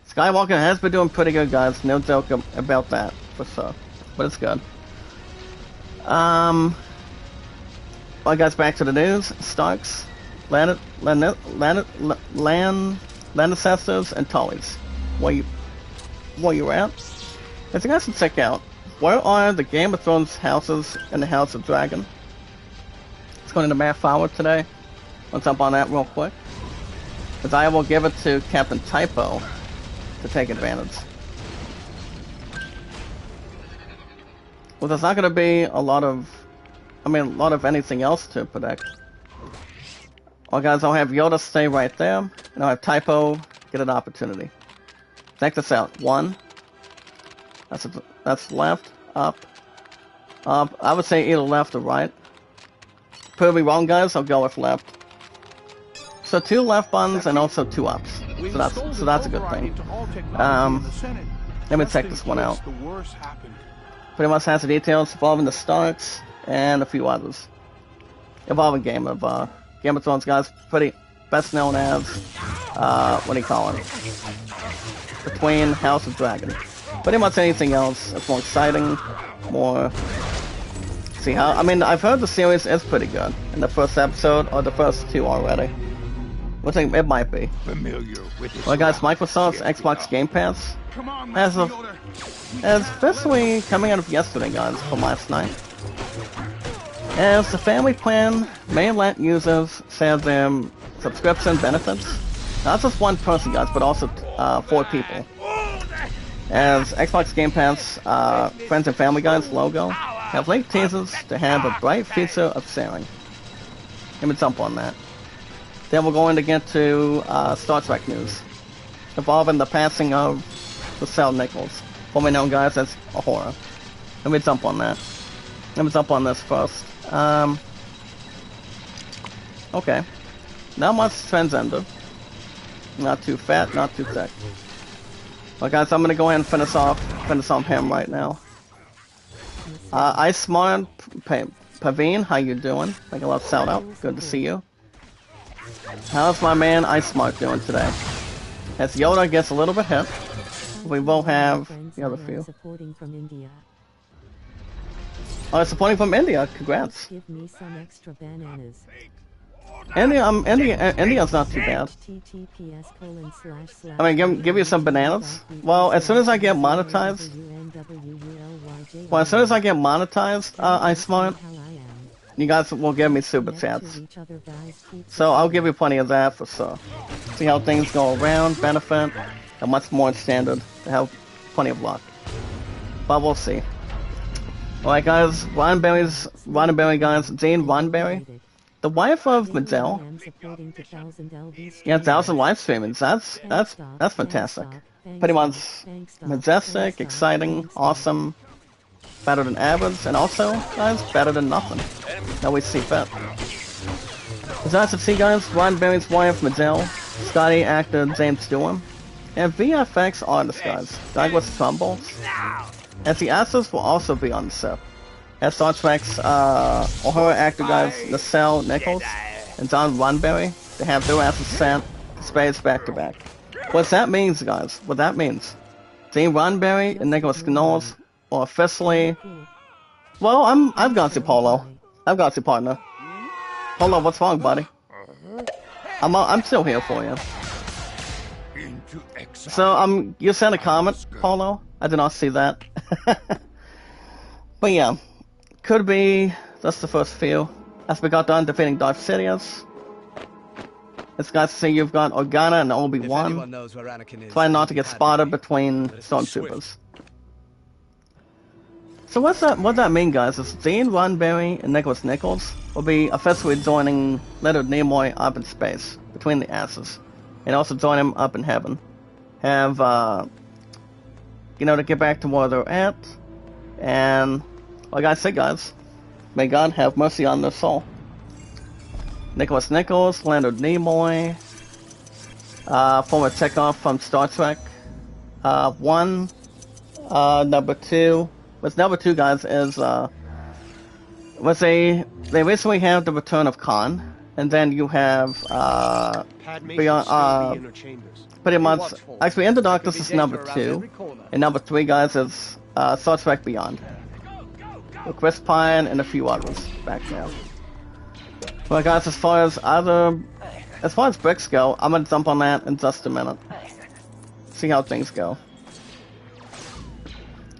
Skywalker has been doing pretty good, guys. No joke about that, for sure. But it's good. Well, guys, back to the news. Starks, land ancestors, and Tullys. Where you at? As you guys can check out, where are the Game of Thrones houses in the House of Dragon? Let's go into Math Hour today. Let's jump on that real quick. As I will give it to Captain Typo to take advantage. Well, there's not going to be a lot of anything else to predict. Well, guys, I'll have Yoda stay right there, and I'll have Typo get an opportunity. Check this out. 1. That's left, up. I would say either left or right. Prove me wrong, guys. I'll go with left. So 2 left buttons and also 2 ups. So that's a good thing. Let me check this one out. Pretty much has the details involving the Starks and a few others. Involving Game of Thrones, guys. Pretty best known as what do you call it? Between House of Dragon. Pretty much anything else that's more exciting, more See how, I mean, I've heard the series is pretty good in the first episode, or the first two already. I think it might be. Familiar with this Well guys, route. Microsoft's Xbox Game Pass as officially coming out of yesterday, guys, from last night. As the family plan may let users share their subscription benefits. Not just one person, guys, but also 4 people. As Xbox Game Pass Friends and Family Guys logo have linked teasers to have a bright future of sharing. Let me jump on that. Then we're going to get to Star Trek news involving the passing of Cecil Nichols, formerly known, guys, as Uhura. Let me jump on that. Let me jump on this first. Okay. Not much transgender. Not too fat, not too thick. Well, guys, I'm gonna go ahead and finish off him right now. Ice Smart Pavine, how you doing? Like a love shout out. Good to see you. How's my man Ice Smart doing today? As Yoda gets a little bit hit, we will have the other few. Supporting from India. Oh, supporting from India. Congrats. Give me some extra bananas. India's not too bad. I mean, give you some bananas. Well, as soon as I get monetized, Ice Smart, you guys will give me super chats. So I'll give you plenty of that for sure. See how things go around, benefit, and much more standard to have plenty of luck. But we'll see. Alright guys, Roddenberry guys, Jane Roddenberry, the wife of Mazel. Yeah, 1,000 live streamings. That's fantastic. Pretty much majestic, exciting, awesome, better than average, and also, guys, better than nothing. Now we see fit. As I see, guys, Roddenberry's wife, Mazel, Scotty actor James Stewart, and VFX artist, guys, Douglas Trumbull. As the actors will also be on the set. As Star Trek's Uhura actor, guys, Cecil Nichols and John Roddenberry, they have their asses sent to space back to back. What that means, guys, what that means. Gene Roddenberry and Nicholas Knowles are officially... Well, I've got you, Polo. I've got you, partner. Polo, what's wrong, buddy? I'm still here for you. So, you sent a comment, Polo? I did not see that. But yeah, could be just the first few. As we got done defeating Darth Sidious. It's nice to see you've got Organa and Obi-Wan. Try not to get spotted between stormtroopers. So what that mean, guys, is Gene Roddenberry and Nicholas Nichols will be officially joining Leonard Nimoy up in space, between the asses. And also join him up in heaven. Have, to get back to where they're at. And, like I said, guys, may God have mercy on their soul. Nicholas Nichols, Leonard Nimoy, former Chekhov from Star Trek. Number 2. What's number 2, guys, is, they recently have the return of Khan. And then you have, beyond, pretty much, actually, Into Darkness is number 2, and number 3, guys, is Star Trek Beyond. With Chris Pine and a few others back there. Well, guys, as far as bricks go, I'm gonna jump on that in just a minute. See how things go.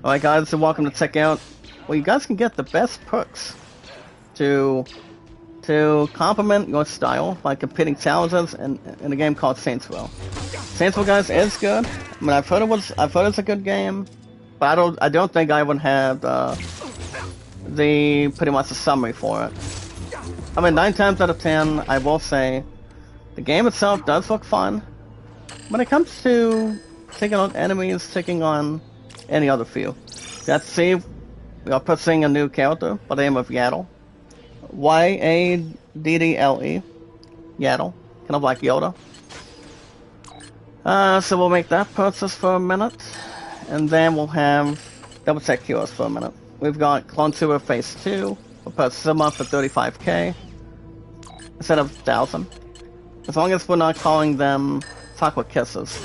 Alright, guys, you're welcome to check out. Well, you guys can get the best perks to complement your style by competing challenges in a game called Saints Row. Saints Row, guys, is good. I mean, I've heard it's a good game, but I don't think I would have pretty much the summary for it. I mean, 9 times out of 10, I will say the game itself does look fun. When it comes to taking on enemies, taking on any other few, let's see, we are pursuing a new character by the name of Yaddle. Yaddle. Yaddle. Kind of like Yoda. So we'll make that purchase for a minute. And then we'll have double check cures for a minute. We've got Clone Trooper Phase 2. We'll purchase them up for 35k. Instead of 1,000. As long as we're not calling them Chocolate Kisses.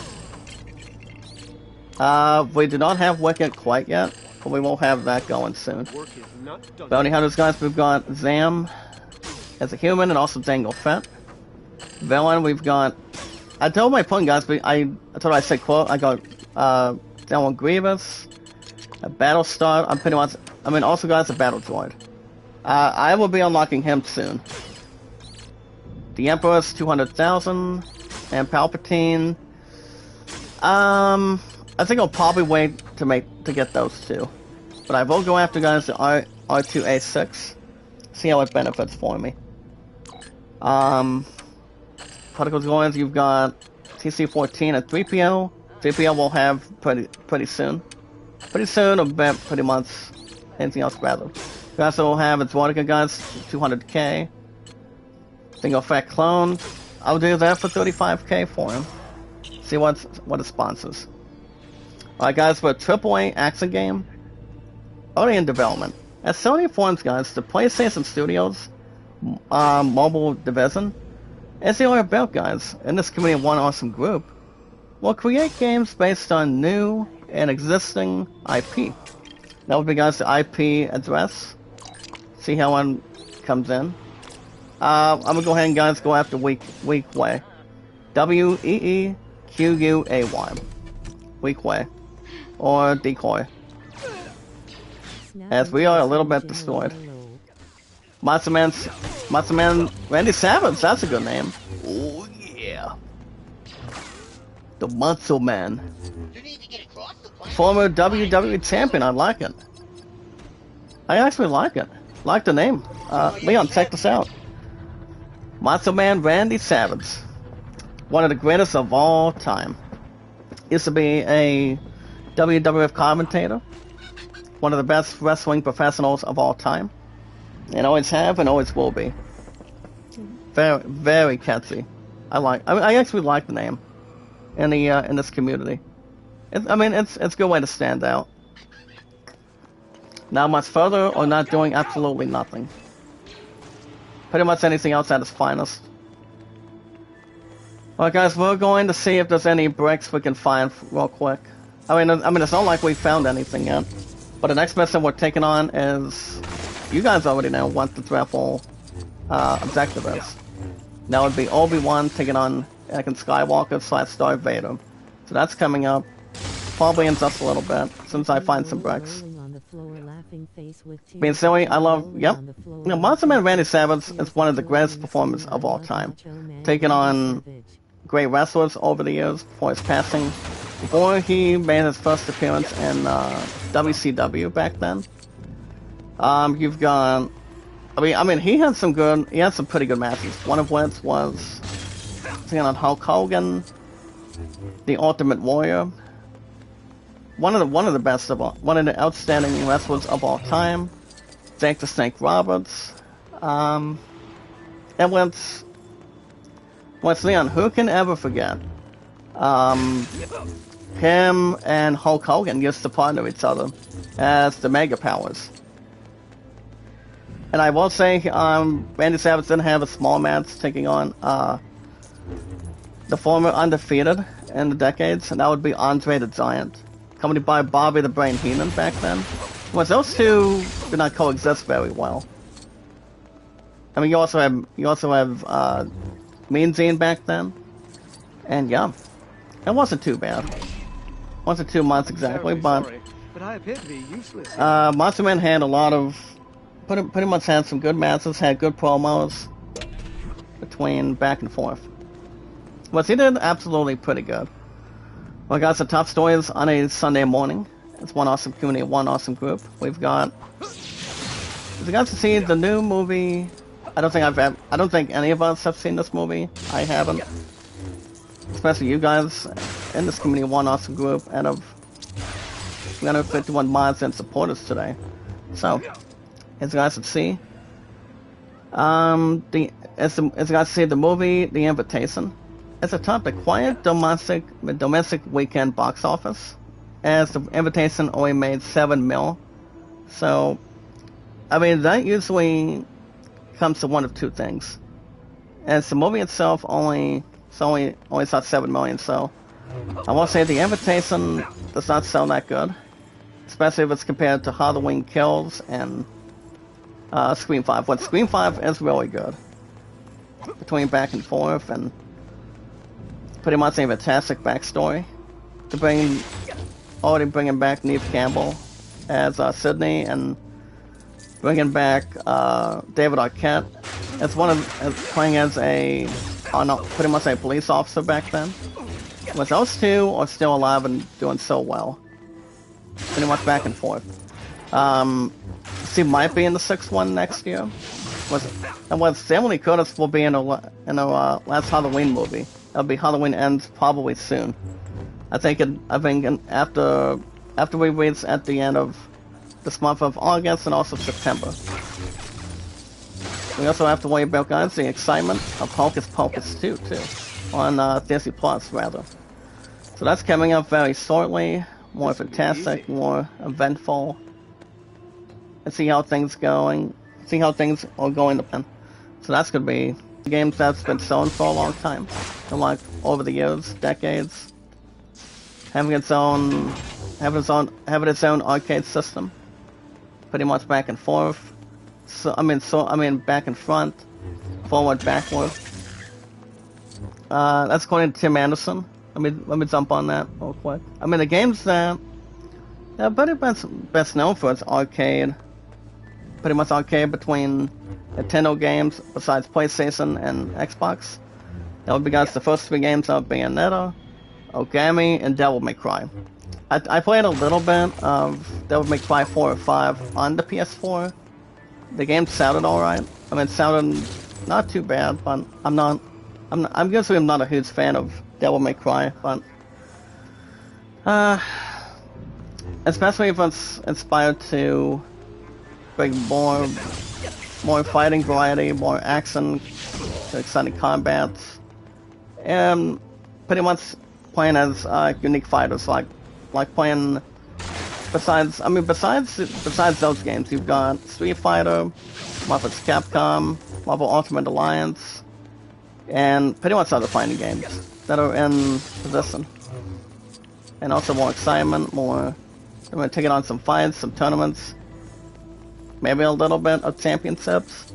We do not have Wicked quite yet. but we will have that going soon. Work is not done. Bounty Hunters, guys, we've got Zam as a human and also Dangle Fett. Villain, we've got... I told my opponent, guys, but I told I said quote, I got Dylan Grievous, a Battlestar, I'm pretty much... I mean, also, guys, a Battle Droid. I will be unlocking him soon. The Emperor's 200,000, and Palpatine... I think I'll probably wait to get those two. But I will go after, guys, the R2A6. See how it benefits for me. Particle Droids, you've got TC-14 and 3PO. 3PO will have pretty soon. Pretty soon, or pretty much anything else rather. We also will have a Droidica, guys, 200k. Single Fat Clone. I'll do that for 35k for him. See what it sponsors. Alright, guys, for a AAA action game, already in development. As Sony informs, guys, the PlayStation Studios mobile division, as they are about, guys, in this community of one awesome group, will create games based on new and existing IP. That would be, guys, the IP address. See how one comes in. I'm gonna go ahead and, guys, go after Weak Way. WEEQUAY. Weak Way. Or Decoy. As we are a little bit destroyed. Monster Man Randy Savage, that's a good name. Oh yeah. The Muscle Man. Former WWE champion, I like it. I actually like it. Like the name. Leon, check this out. Monster Man Randy Savage. One of the greatest of all time. Used to be a WWF commentator. One of the best wrestling professionals of all time. And always have and always will be. Very, very catchy. I actually like the name in this community. It's a good way to stand out. Not much further, or not doing absolutely nothing. Pretty much anything else at its finest. Alright, guys, we're going to see if there's any bricks we can find real quick. I mean, it's not like we found anything yet. But the next mission we're taking on is... You guys already know what the triple objective is. That would be Obi-Wan taking on Anakin Skywalker / Darth Vader. So that's coming up. Probably in just a little bit, since I find some bricks. Being silly, I love... Yep. You know, Monster Man Randy Savage is one of the greatest performers of all time. Taking on great wrestlers over the years before his passing. Before he made his first appearance in WCW back then. You've got... I mean, he had some pretty good matches. One of which was taking on Hulk Hogan, the Ultimate Warrior. One of the outstanding wrestlers of all time. Jake the Snake Roberts. And once Leon, who can ever forget? Him and Hulk Hogan used to partner each other as the Mega Powers. And I will say, Randy Savage didn't have a small match taking on the former undefeated in the decades, and that would be Andre the Giant, accompanied by Bobby the Brain Heenan back then. Well, those two did not coexist very well. I mean, you also have Mean Gene back then, and yeah, it wasn't too bad. Wasn't 2 months exactly, but I appear to be useless. Monster Man had a lot of, pretty much had some good matches, had good promos between back and forth. But he did absolutely pretty good. Well, guys, the top stories on a Sunday morning. It's one awesome community, one awesome group. We've got. Did you guys see the new movie? I don't think any of us have seen this movie. I haven't. Especially you guys in this community, one awesome group out of 351 mods and supporters today. So, as you guys can see, as you guys see the movie, The Invitation, it's atop the quiet domestic weekend box office, as The Invitation only made 7 mil. So, I mean, that usually comes to one of two things. As the movie itself only saw 7 million, so I will say The Invitation does not sell that good. especially if it's compared to Halloween Kills and Scream 5. But Scream 5 is really good. Between back and forth and pretty much a fantastic backstory. Already bringing back Neve Campbell as Sydney and bringing back David Arquette as playing as pretty much a police officer back then. But those two are still alive and doing so well. Pretty much back and forth. She might be in the sixth one next year. Emily Curtis will be in a last Halloween movie. That'll be Halloween Ends probably soon. I think after we reach at the end of this month of August and also September. We also have to worry about, guys, the excitement of Hocus Pocus 2 too, on Disney Plus rather. So that's coming up very shortly. More fantastic, more eventful. Let's see how things going. See how things are going to plan. So that's gonna be a game that's been selling for a long time, and like over the years, decades, having its own arcade system, pretty much back and forth. Back and front, forward, backward. That's according to Tim Anderson. Let me jump on that real quick. The game's pretty best known for its arcade. Pretty much arcade between Nintendo games besides PlayStation and Xbox. That would be, guys, the first three games of Bayonetta, Ogami, and Devil May Cry. I played a little bit of Devil May Cry 4 or 5 on the PS4. The game sounded alright. It sounded not too bad, but I'm guessing I'm not a huge fan of Devil May Cry, but especially if it's inspired to bring more fighting variety, more action, exciting combat, and pretty much playing as unique fighters, like playing. Besides those games, you've got Street Fighter, Marvel's Capcom, Marvel Ultimate Alliance, and pretty much other fighting games that are in position. And also more excitement, I'm going to take it on some fights, some tournaments, maybe a little bit of championships,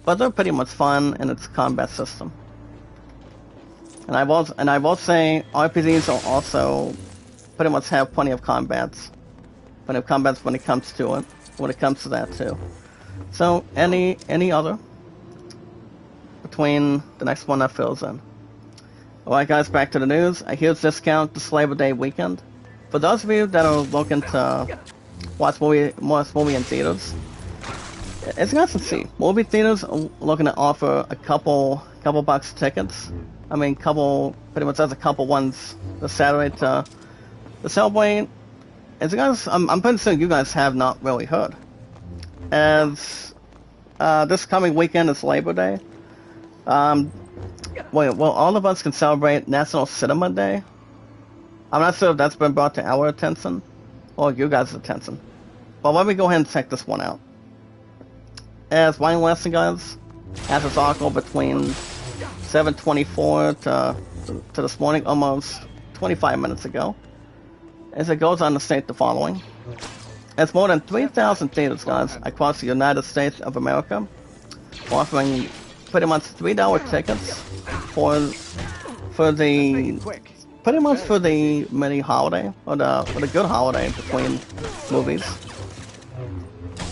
but they're pretty much fun in its combat system. And I will say RPGs are also pretty much have plenty of combats when it comes to that too. So any other between the next one that fills in. Alright, guys, back to the news. A huge discount this Labor Day weekend. For those of you that are looking to watch movie in theaters, it's nice to see. Movie theaters are looking to offer a couple bucks tickets. Pretty much as a couple ones this Saturday to celebrate. As you guys, I'm pretty sure you guys have not really heard. As this coming weekend is Labor Day. All of us can celebrate National Cinema Day. I'm not sure if that's been brought to our attention or you guys' attention. But let me go ahead and check this one out. As Ryan Leslie, guys, has this article between 7:24 to this morning, almost 25 minutes ago. As it goes on to state the following. As more than 3,000 theaters, guys, across the United States of America, offering pretty much $3 tickets for the mini holiday or the good holiday between movies.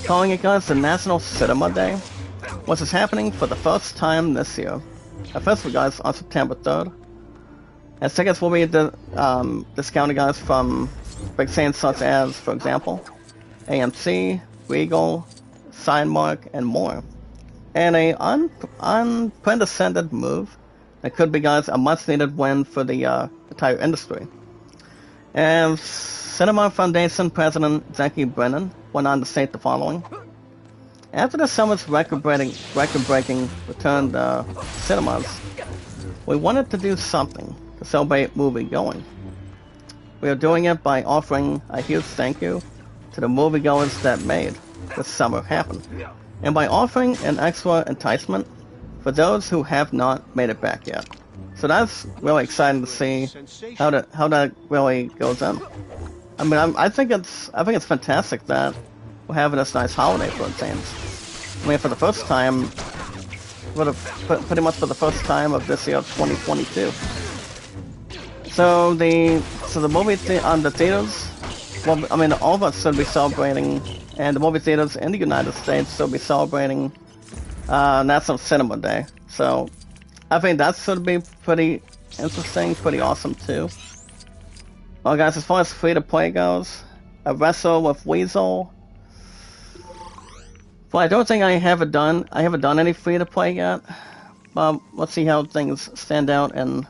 Calling it, guys, the National Cinema Day, which is happening for the first time this year. First, guys, on September 3rd. As tickets will be discounted, guys, from big chains such as, for example, AMC, Regal, Cinemark, and more. And a unprecedented move that could be, guys, a much-needed win for the entire industry. And Cinema Foundation President Jackie Brennan went on to state the following. After the summer's record-breaking return to cinemas, we wanted to do something to celebrate movie-going. We are doing it by offering a huge thank you to the moviegoers that made this summer happen, and by offering an extra enticement for those who have not made it back yet. So that's really exciting to see how that really goes in. I mean, I think it's fantastic that we're having this nice holiday for games. I mean, for the first time, pretty much for the first time of this year, 2022. So the movie the theaters. Well, I mean, all of us should be celebrating, and the movie theaters in the United States should be celebrating National Cinema Day. So I think that should be pretty interesting, pretty awesome too. Well, guys, as far as free-to-play goes, I wrestle with Weasel. Well, I don't think I haven't done any free-to-play yet. Let's see how things stand out and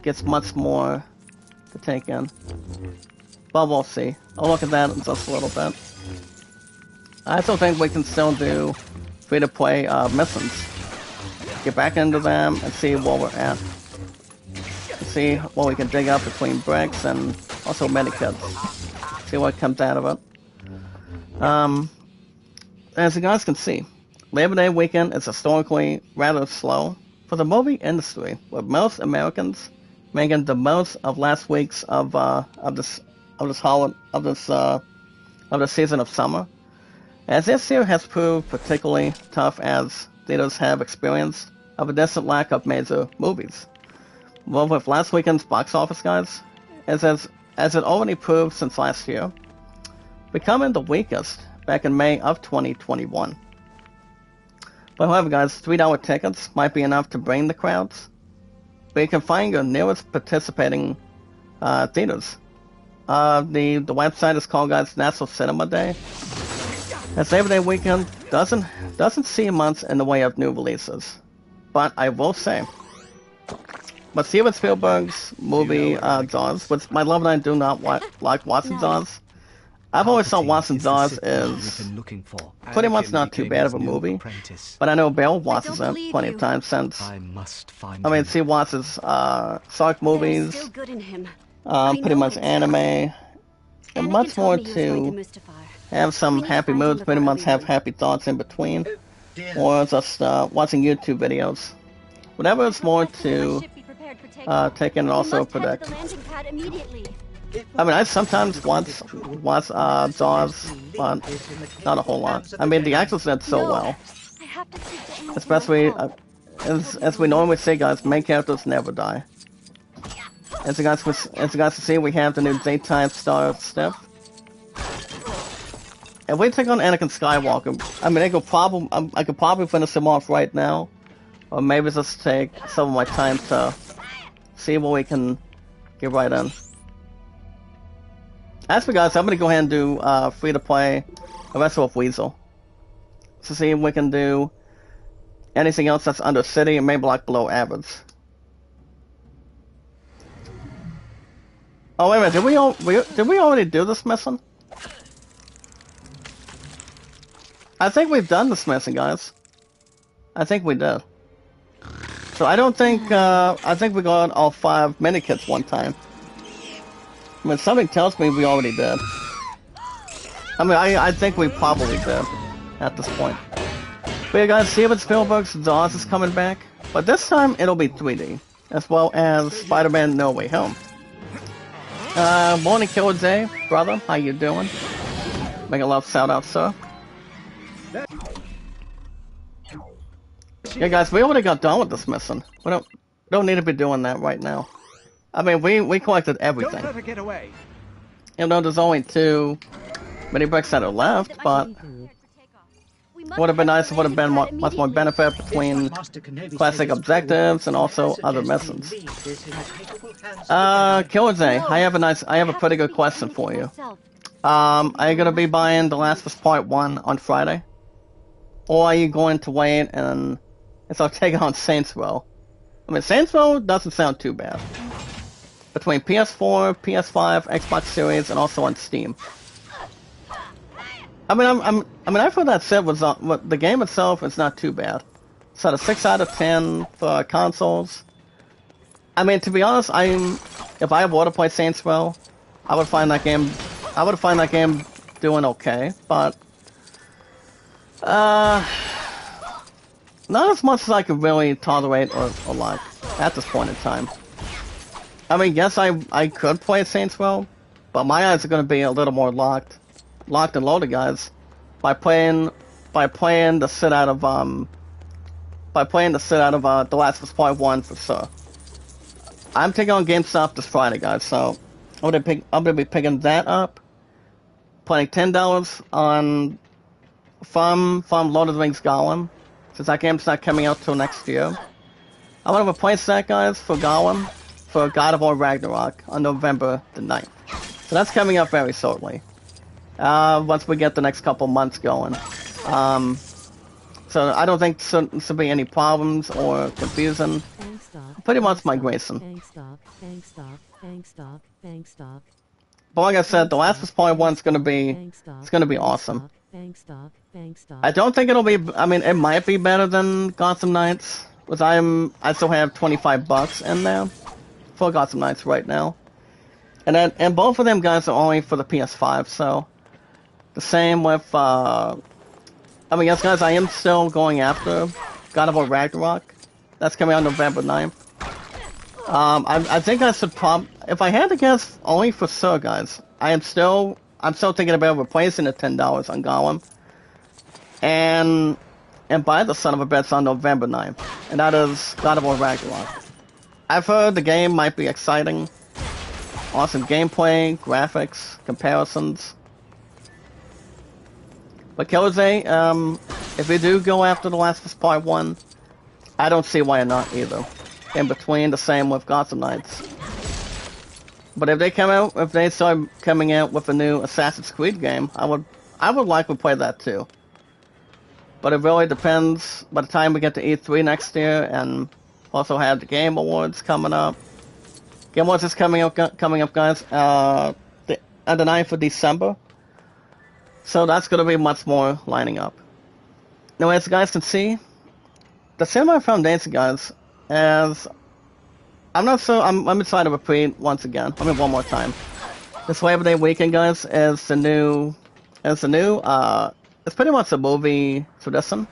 gets much more to take in. Well, we'll see. I'll look at that in just a little bit. I still think we can still do free-to-play missions. Get back into them and see where we're at. See what we can dig up between bricks and also medikits. See what comes out of it. As you guys can see, Labor Day weekend is historically rather slow for the movie industry, with most Americans making the most of last week's of this season of summer. As this year has proved particularly tough, as theaters have experienced of a distant lack of major movies. Well, with last weekend's box office, guys, as it already proved since last year, becoming the weakest back in May of 2021. But however, guys, $3 tickets might be enough to bring the crowds, but you can find your nearest participating theaters. The website is called, guys, National Cinema Day. As Labor Day weekend doesn't see much in the way of new releases, but I will say, but Steven Spielberg's movie Jaws, which my love and I do not like watching Jaws. I've always thought watching Jaws is pretty much not too bad of a movie, but I know Bill watches it plenty of times since. I mean, she watches shark movies, pretty much anime, and much more to have some happy moods, pretty much have happy thoughts in between, or just watching YouTube videos. Whatever is more to take in and also predict. I mean, I sometimes watch Jaws, but not a whole lot. I mean, the actors did so well. Especially, as we normally say, guys, main characters never die. As you guys can see, we have the new daytime star Steph. If we take on Anakin Skywalker, I mean, I could probably finish him off right now, or maybe just take some of my time to see what we can get right in. As for guys, I'm gonna go ahead and do free to play a wrestle with Weasel to see if we can do anything else that's under city and maybe like below average. Oh wait a minute, did we already do this mission? I think we've done this mission, guys. I think we did. So I don't think I think we got all 5 minikits one time. I mean, something tells me we already did. I mean, I think we probably did at this point. But yeah, guys, Steven Spielberg's Jaws is coming back, but this time it'll be 3D, as well as Spider-Man No Way Home. Morning, Killer Day, brother, how you doing? Make a love shout out, sir. Yeah, guys, we already got done with this mission. We don't need to be doing that right now. I mean, we collected everything. Don't let her get away. You know, there's only 2 mini bricks that are left, but it would have been nice. It would have been much more benefit between classic objectives and also other missions. Killer Day, I have a pretty good question for you. Are you gonna be buying The Last of Us Part 1 on Friday, or are you going to wait and so take on Saints Row? I mean, Saints Row doesn't sound too bad. Between PS4, PS5, Xbox Series, and also on Steam. I mean, I've heard that said the game itself is not too bad. It's at a 6 out of 10 for consoles. I mean, to be honest, if I were to play Saints Row, I would find that game doing okay, but not as much as I could really tolerate or like at this point in time. I mean, yes, I could play Saints Row, but my eyes are going to be a little more locked and loaded, guys, by playing the sit out of The Last of Us Part 1 for sure. I'm taking on GameStop this Friday, guys, so I'm gonna be picking that up, playing $10 on from Lord of the Rings Gollum, since that game's not coming out till next year. I'm gonna replace that, guys, for Gollum, for God of War Ragnarok on November the 9th. So that's coming up very shortly. Once we get the next couple months going. So I don't think there'll be any problems or confusion. Pretty much my Grayson. But like I said, The Last of Us Part 1 is gonna be awesome. I don't think it'll be. I mean, it might be better than Gotham Knights, which I still have $25 in there for Gotham Knights right now, and both of them guys are only for the PS5. So the same with. I mean, yes, guys, I am still going after God of War Ragnarok. That's coming out November 9th. I think I should if I had to guess only for sure, guys, I'm still thinking about replacing the $10 on Gollum and buy the son of a bitch on November 9th, and that is God of War Ragnarok. I've heard the game might be exciting, awesome gameplay, graphics, comparisons. But Killzay, if we do go after The Last of Us Part 1, I don't see why not either. In between, the same with Gotham Knights. But if they start coming out with a new Assassin's Creed game, I would likely play that too. But it really depends. By the time we get to E3 next year, and also have the Game Awards coming up. Game Awards is coming up, guys. On the 9th of December. So that's going to be much more lining up. Now, as you guys can see, the Cinema Foundation, guys, as I'm not sure. I'm excited to repeat once again. I mean, one more time. This Labor Day weekend, guys, is the new. It's pretty much a movie tradition.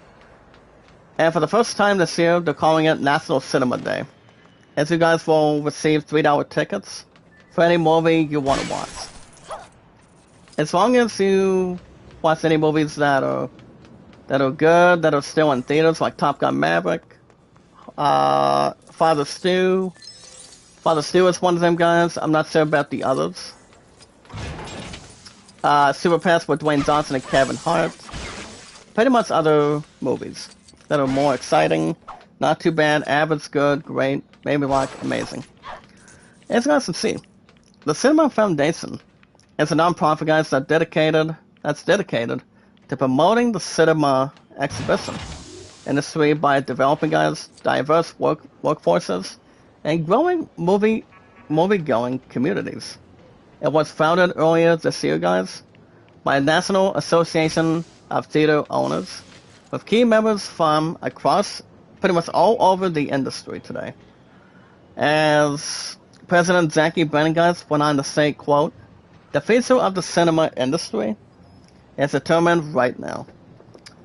And for the first time this year, they're calling it National Cinema Day. As you guys will receive $3 tickets for any movie you want to watch. As long as you watch any movies that are good, that are still in theaters, like Top Gun Maverick, Father Stew. Father Stew is one of them, guys. I'm not sure about the others. Super Pass with Dwayne Johnson and Kevin Hart. Pretty much other movies that are more exciting, not too bad, average, good, great, maybe like amazing. As you guys can see, the Cinema Foundation is a non-profit, guys, that's dedicated to promoting the cinema exhibition industry by developing, guys, diverse workforces and growing movie-going communities. It was founded earlier this year, guys, by the National Association of Theater Owners, with key members from across pretty much all over the industry today. As President Jackie Brennan, guys, went on to say, quote, "The future of the cinema industry is determined right now.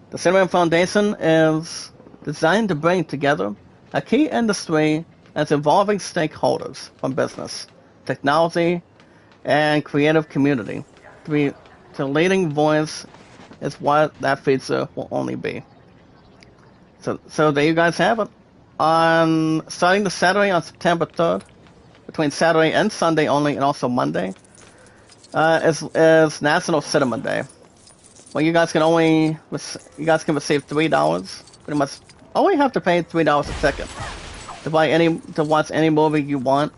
The Cinema Foundation is designed to bring together a key industry as involving stakeholders from business, technology, and creative community. The leading voice is what that future will only be." So there you guys have it. Starting the Saturday on September 3rd, between Saturday and Sunday only, and also Monday, is National Cinema Day. Well, you guys can receive $3. Pretty much, only have to pay $3 a ticket to watch any movie you want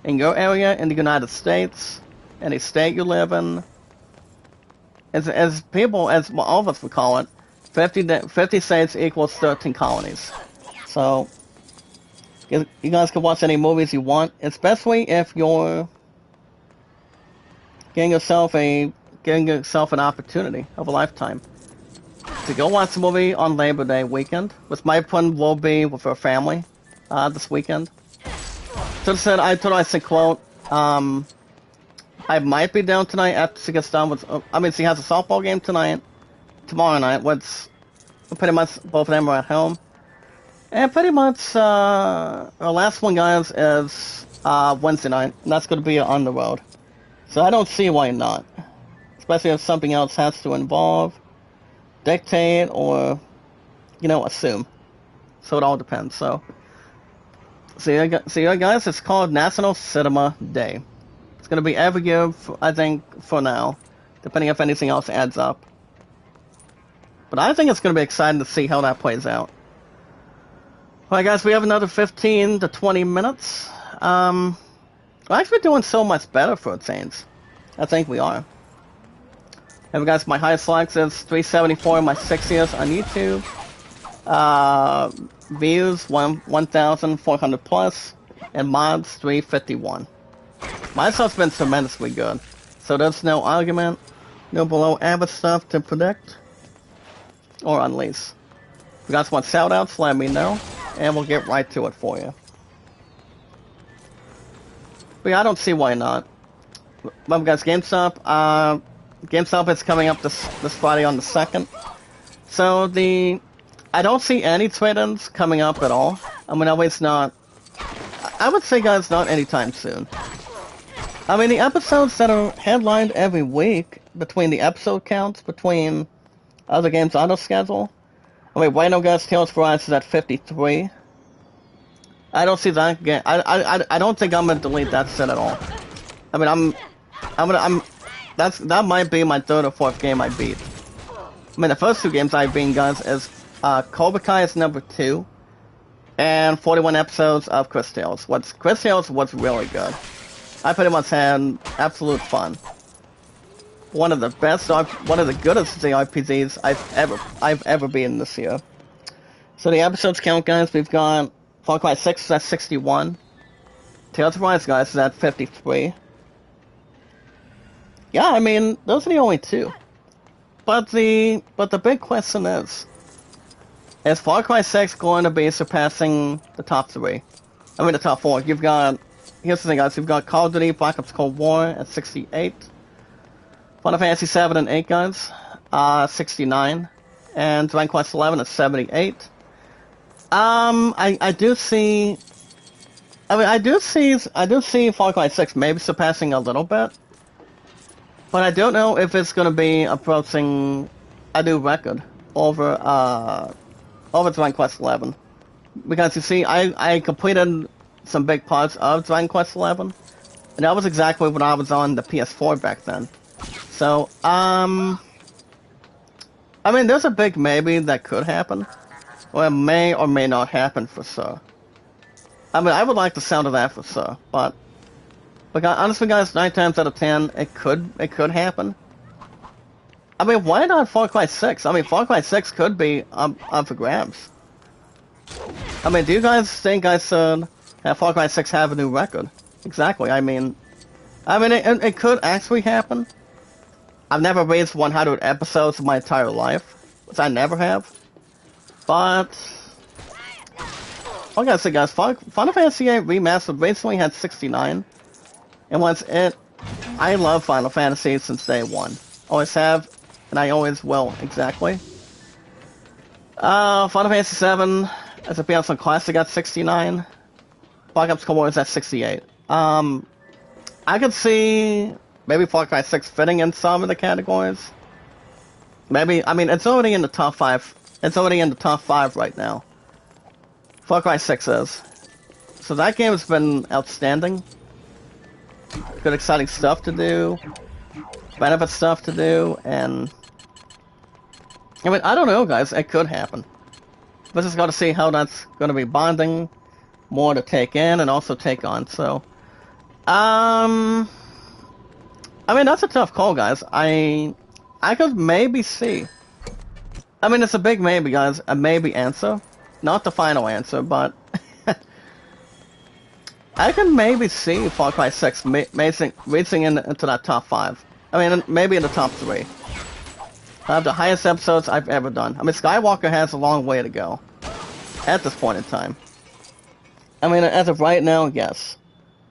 in your area in the United States, any state you live in. As all of us would call it, 50 states equals 13 colonies. So you guys can watch any movies you want, especially if you're getting yourself an opportunity of a lifetime to go watch a movie on Labor Day weekend, which my plan will be with her family this weekend. So I said, quote, I might be down tonight after she gets done with. She has a softball game tomorrow night, which pretty much both of them are at home. And pretty much our last one, guys, is Wednesday night, and that's going to be on the road. So I don't see why not. Especially if something else has to involve, dictate, or, assume. So it all depends. So yeah, guys, it's called National Cinema Day. It's going to be every year, I think, for now. Depending if anything else adds up. But I think it's going to be exciting to see how that plays out. Alright guys, we have another 15 to 20 minutes. We're actually doing so much better for a change. I think we are. And guys, my highest likes is 374 in my 6 years on YouTube. Views 1,400 plus. And mods 351. My stuff's been tremendously good. So there's no argument. No below average stuff to predict. Or unleash. If you guys want shoutouts, let me know. And we'll get right to it for you. But yeah, I don't see why not. But guys, GameStop. GameStop is coming up this Friday on the 2nd. So I don't see any trade-ins coming up at all. I mean, at least not. I would say, guys, not anytime soon. I mean, the episodes that are headlined every week, between the episode counts, between other games auto schedule. I mean, right now, guys, Tales for Rise is at 53. I don't see that game. I don't think I'm gonna delete that set at all. I mean, that might be my third or fourth game I beat. I mean, the first two games I've beaten, guys, is Cobra Kai is number 2, and 41 episodes of Chris Tales. Chris Tales was really good. I pretty much had absolute fun. One of the goodest JRPGs I've ever been this year. So the episodes count, guys. We've got Far Cry 6 is at 61. Tales of Rise, guys, is at 53. Yeah, I mean, those are the only two. But the big question is Far Cry 6 going to be surpassing the top 3? I mean, the top 4. Here's the thing, guys. You've got Call of Duty Black Ops Cold War at 68. Final Fantasy 7 and 8, guys, 69. And Dragon Quest 11 at 78. I do see Far Cry 6 maybe surpassing a little bit. But I don't know if it's gonna be approaching a new record over Dragon Quest 11. Because you see, I completed some big parts of Dragon Quest 11, and that was exactly when I was on the PS4 back then. So, I mean, there's a big maybe that could happen, or it may or may not happen for sure. I mean, I would like the sound of that for sure, but honestly, guys, 9 times out of 10, it could happen. I mean, why not Far Cry 6? I mean, Far Cry 6 could be up for grabs. I mean, do you guys think I should have Far Cry 6 have a new record? Exactly. I mean, it could actually happen. I've never reached 100 episodes in my entire life, which I never have. But I gotta say, guys, Final Fantasy VIII Remastered recently had 69, and I love Final Fantasy since day one. Always have, and I always will. Exactly. Final Fantasy VII as a PS1 Classic got 69. Black Ops Cold War is at 68. I could see maybe Far Cry 6 fitting in some of the categories. Maybe, I mean, it's already in the top 5. It's already in the top 5 right now. Far Cry 6 is. So that game has been outstanding. Good exciting stuff to do. Benefit stuff to do, and I mean, I don't know, guys. It could happen. But just got to see how that's going to be bonding, more to take in and also take on. So, I mean, that's a tough call, guys. I could maybe see. I mean, it's a big maybe, guys. A maybe answer, not the final answer, but I could maybe see Far Cry 6 reaching into that top 5. I mean, maybe in the top 3. I have the highest episodes I've ever done. I mean, Skywalker has a long way to go at this point in time. I mean, as of right now, yes.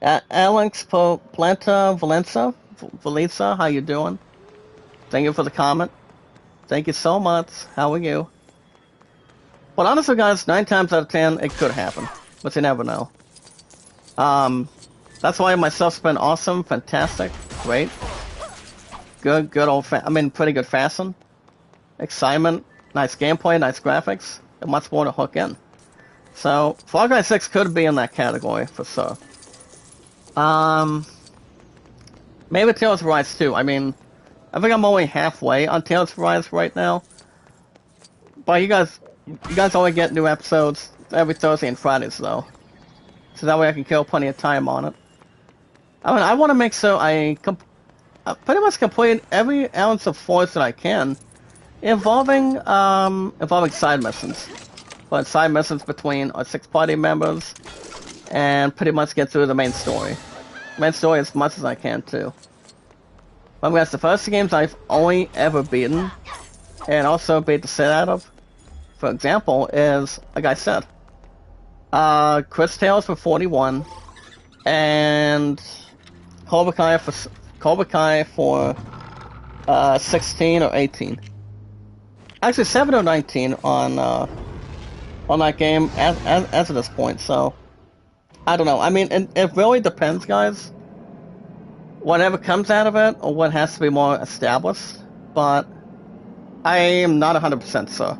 Alex Planta Valisa, how you doing? Thank you for the comment. Thank you so much. How are you? But honestly, guys, 9 times out of 10, it could happen. But you never know. That's why my stuff's been awesome, fantastic, great. Good pretty good fashion. Excitement, nice gameplay, nice graphics, and much more to hook in. So, Far Cry 6 could be in that category, for sure. Maybe Tales of Rise 2. I mean, I think I'm only halfway on Tales of Rise right now. But you guys only get new episodes every Thursday and Fridays, though. So that way I can kill plenty of time on it. I mean, I want to make sure I pretty much complete every ounce of force that I can, involving side missions. But side missions between our 6 party members, and pretty much get through the main story. Main story as much as I can too. But that's the first 2 games I've only ever beaten, and also beat the shit out of. For example, is like I said, Chris Tales for 41, and Cobra Kai for 16 or 18. Actually, 7 or 19 on that game as of this point. So I don't know. I mean, it really depends, guys. Whatever comes out of it, or what has to be more established. But I am not 100% sure.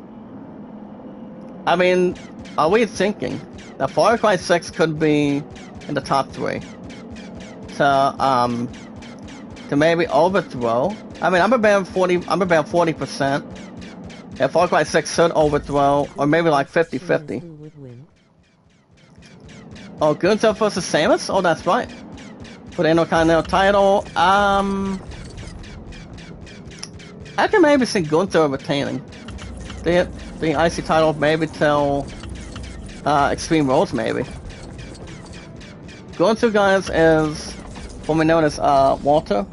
I mean, are we thinking that Far Cry 6 could be in the top 3? To maybe overthrow. I mean, I'm about 40%. If Far Cry 6 should overthrow, or maybe like 50-50. Oh, Gunther versus Samus? Oh, that's right. For the Intercontinental title, I can maybe see Gunther retaining the IC title maybe till Extreme Rules, maybe. Gunther, guys, is formerly known as Walter,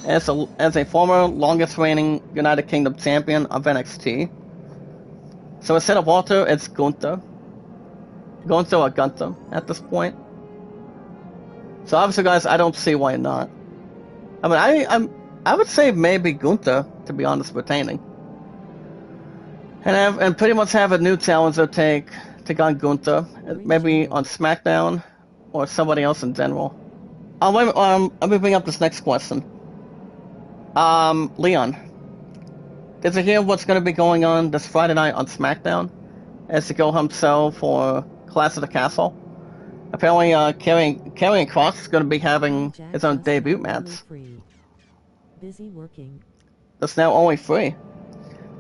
as a former longest reigning United Kingdom champion of NXT. So instead of Walter, it's Gunther. Gunther or Gunther at this point. So obviously, guys, I don't see why not. I mean, I would say maybe Gunther, to be honest, retaining, and pretty much have a new challenger take on Gunther, maybe on SmackDown or somebody else in general. Let me bring up this next question. Leon, did you hear what's going to be going on this Friday night on SmackDown as to go himself for Clash of the Castle? Apparently, Karrion Kross is going to be having his own debut match. Busy working. That's now only free.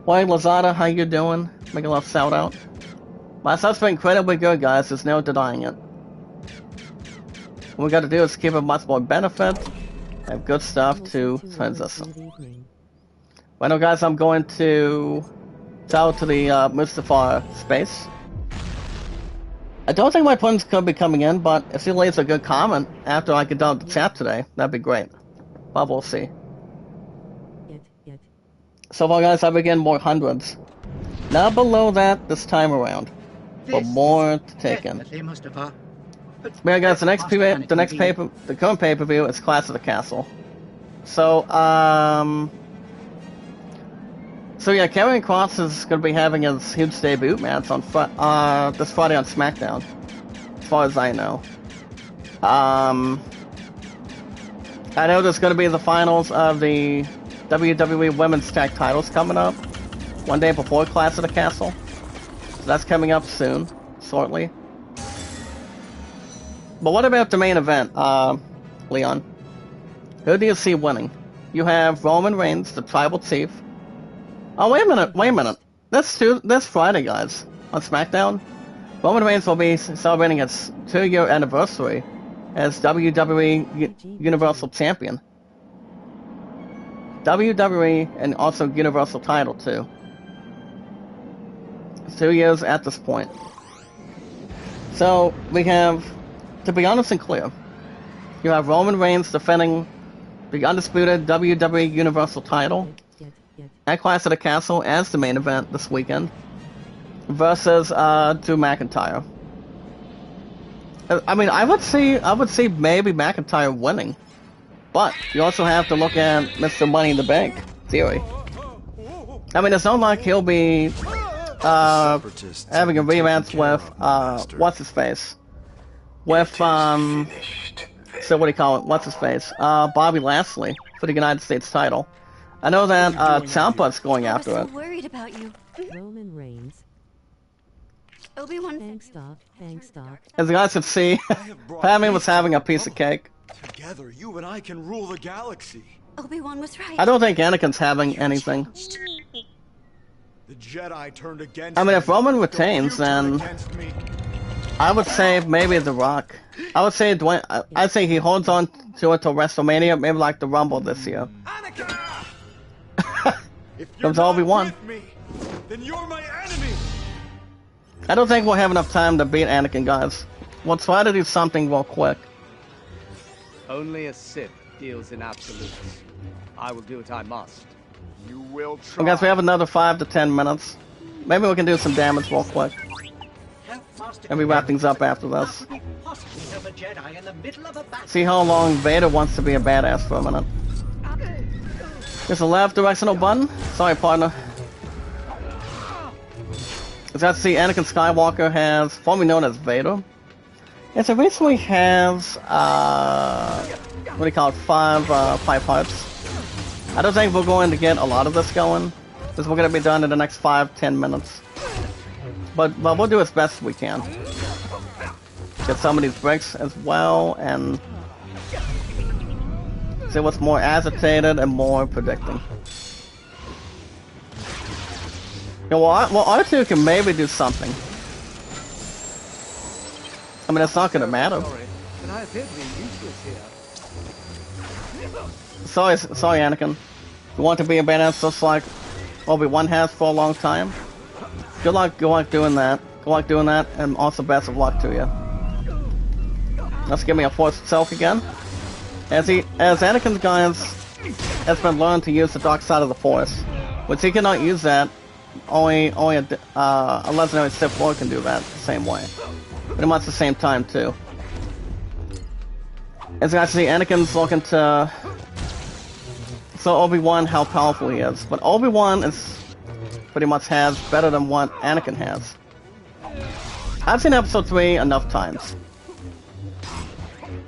Why, Lazada, how you doing? Make a little shout out. My stuff's been incredibly good, guys. There's no denying it. What we got to do is keep it much more benefit. Have good stuff to transition. Right now, guys, I'm going to travel to the Mustafar space. I don't think my opponents could be coming in, but if he leaves a good comment after I get done with the chat today, that'd be great. But we'll see. So far, guys, I begin more hundreds. Now below that this time around, but more to take in. Yeah, guys, the current pay-per-view is Clash of the Castle. So, yeah, Karrion Kross is going to be having his huge debut match on this Friday on SmackDown, as far as I know. I know there's going to be the finals of the WWE Women's Tag Titles coming up one day before Clash of the Castle. So that's coming up soon, shortly. But what about the main event, Leon? Who do you see winning? You have Roman Reigns, the Tribal Chief. Oh, wait a minute. That's Friday, guys, on SmackDown. Roman Reigns will be celebrating its 2-year anniversary as WWE Universal Champion. WWE and also Universal title, too. It's 2 years at this point. So, we have, to be honest and clear, you have Roman Reigns defending the undisputed WWE Universal title at Clash of the Castle as the main event this weekend versus Drew McIntyre. I mean, I would see maybe McIntyre winning, but you also have to look at Mr. Money in the Bank theory. I mean, it's not like he'll be having a rematch with what's his face, with so what do you call it? What's his face? Bobby Lashley for the United States title. I know that Ciampa's going I was after so it. worried about you. Roman Reigns. Obi-Wan. Thanks, Doc. Thanks, Doc. As you guys can see, Padme was having a piece of cake. Together, you and I can rule the galaxy. Obi-Wan was right. I don't think Anakin's having anything. The Jedi turned against I mean, if me. Roman Don't retains, you turn then against me. I would say maybe The Rock. I would say Dwayne. I'd say he holds on to it till WrestleMania, maybe like the Rumble this year. Anakin! If you're Comes Obi-Wan. not with me, then you're my enemy. I don't think we'll have enough time to beat Anakin, guys. We'll try to do something real quick. Only a Sith deals in absolutes. I will do what I must. You will try. I guess we have another 5 to 10 minutes. Maybe we can do some damage real quick. And we wrap things up after this. See how long Vader wants to be a badass for a minute. There's a left directional button. Sorry, partner. As you see, Anakin Skywalker has, formerly known as Vader. And so recently has, what do you call it, five hearts. I don't think we're going to get a lot of this going, because we're going to be done in the next 5-10 minutes. But we'll do as best we can. Get some of these bricks as well, and see what's more agitated and more predicting. Yeah, well, R2 can maybe do something. I mean, it's not gonna matter. Sorry, but I appear to be useless here. Sorry, Anakin. You want to be a badass just like Obi-Wan has for a long time? Good luck doing that. Good luck doing that, and also best of luck to you. Let's give me a force itself again. As Anakin's guys has been learned to use the dark side of the Force, which he cannot use that. Only a legendary Sith Lord can do that the same way. Pretty much the same time too. As you guys see, Anakin's looking to show Obi-Wan how powerful he is, but Obi-Wan is pretty much has better than what Anakin has. I've seen Episode 3 enough times.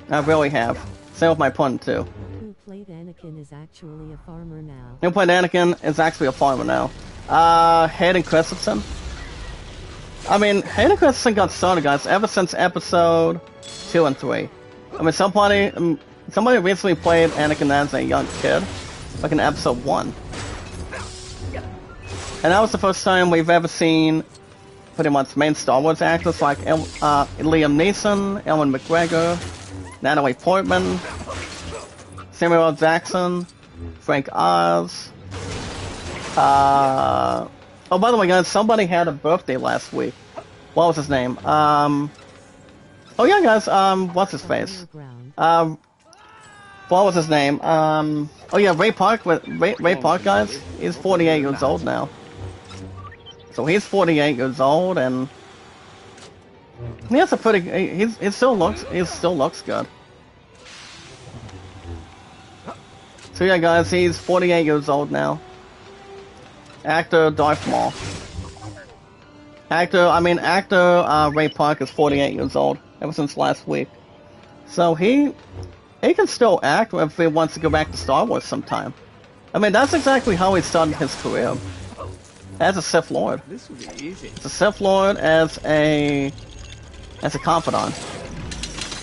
I really have. Same with my opponent too. Who played Anakin is actually a farmer now. Who played Anakin is actually a farmer now. Hayden Christensen. I mean, Hayden Christensen got started, guys, ever since Episode 2 and 3. I mean, somebody recently played Anakin as a young kid, like in Episode 1. And that was the first time we've ever seen pretty much main Star Wars actors like Liam Neeson, Ewan McGregor, Natalie Portman, Samuel L. Jackson, Frank Oz. Oh, by the way, guys, somebody had a birthday last week. What was his name? Oh yeah, guys. What's his face? What was his name? Oh yeah, Ray Park. Ray Park, guys. He's 48 years old now. So he's 48 years old, and he has a pretty. He still looks good. So yeah, guys, he's 48 years old now. Actor Darth Maul. Actor Ray Park is 48 years old ever since last week. So he can still act if he wants to go back to Star Wars sometime. I mean, that's exactly how he started his career. As a Sith Lord. This will be easy. As a Sith Lord, as a confidant.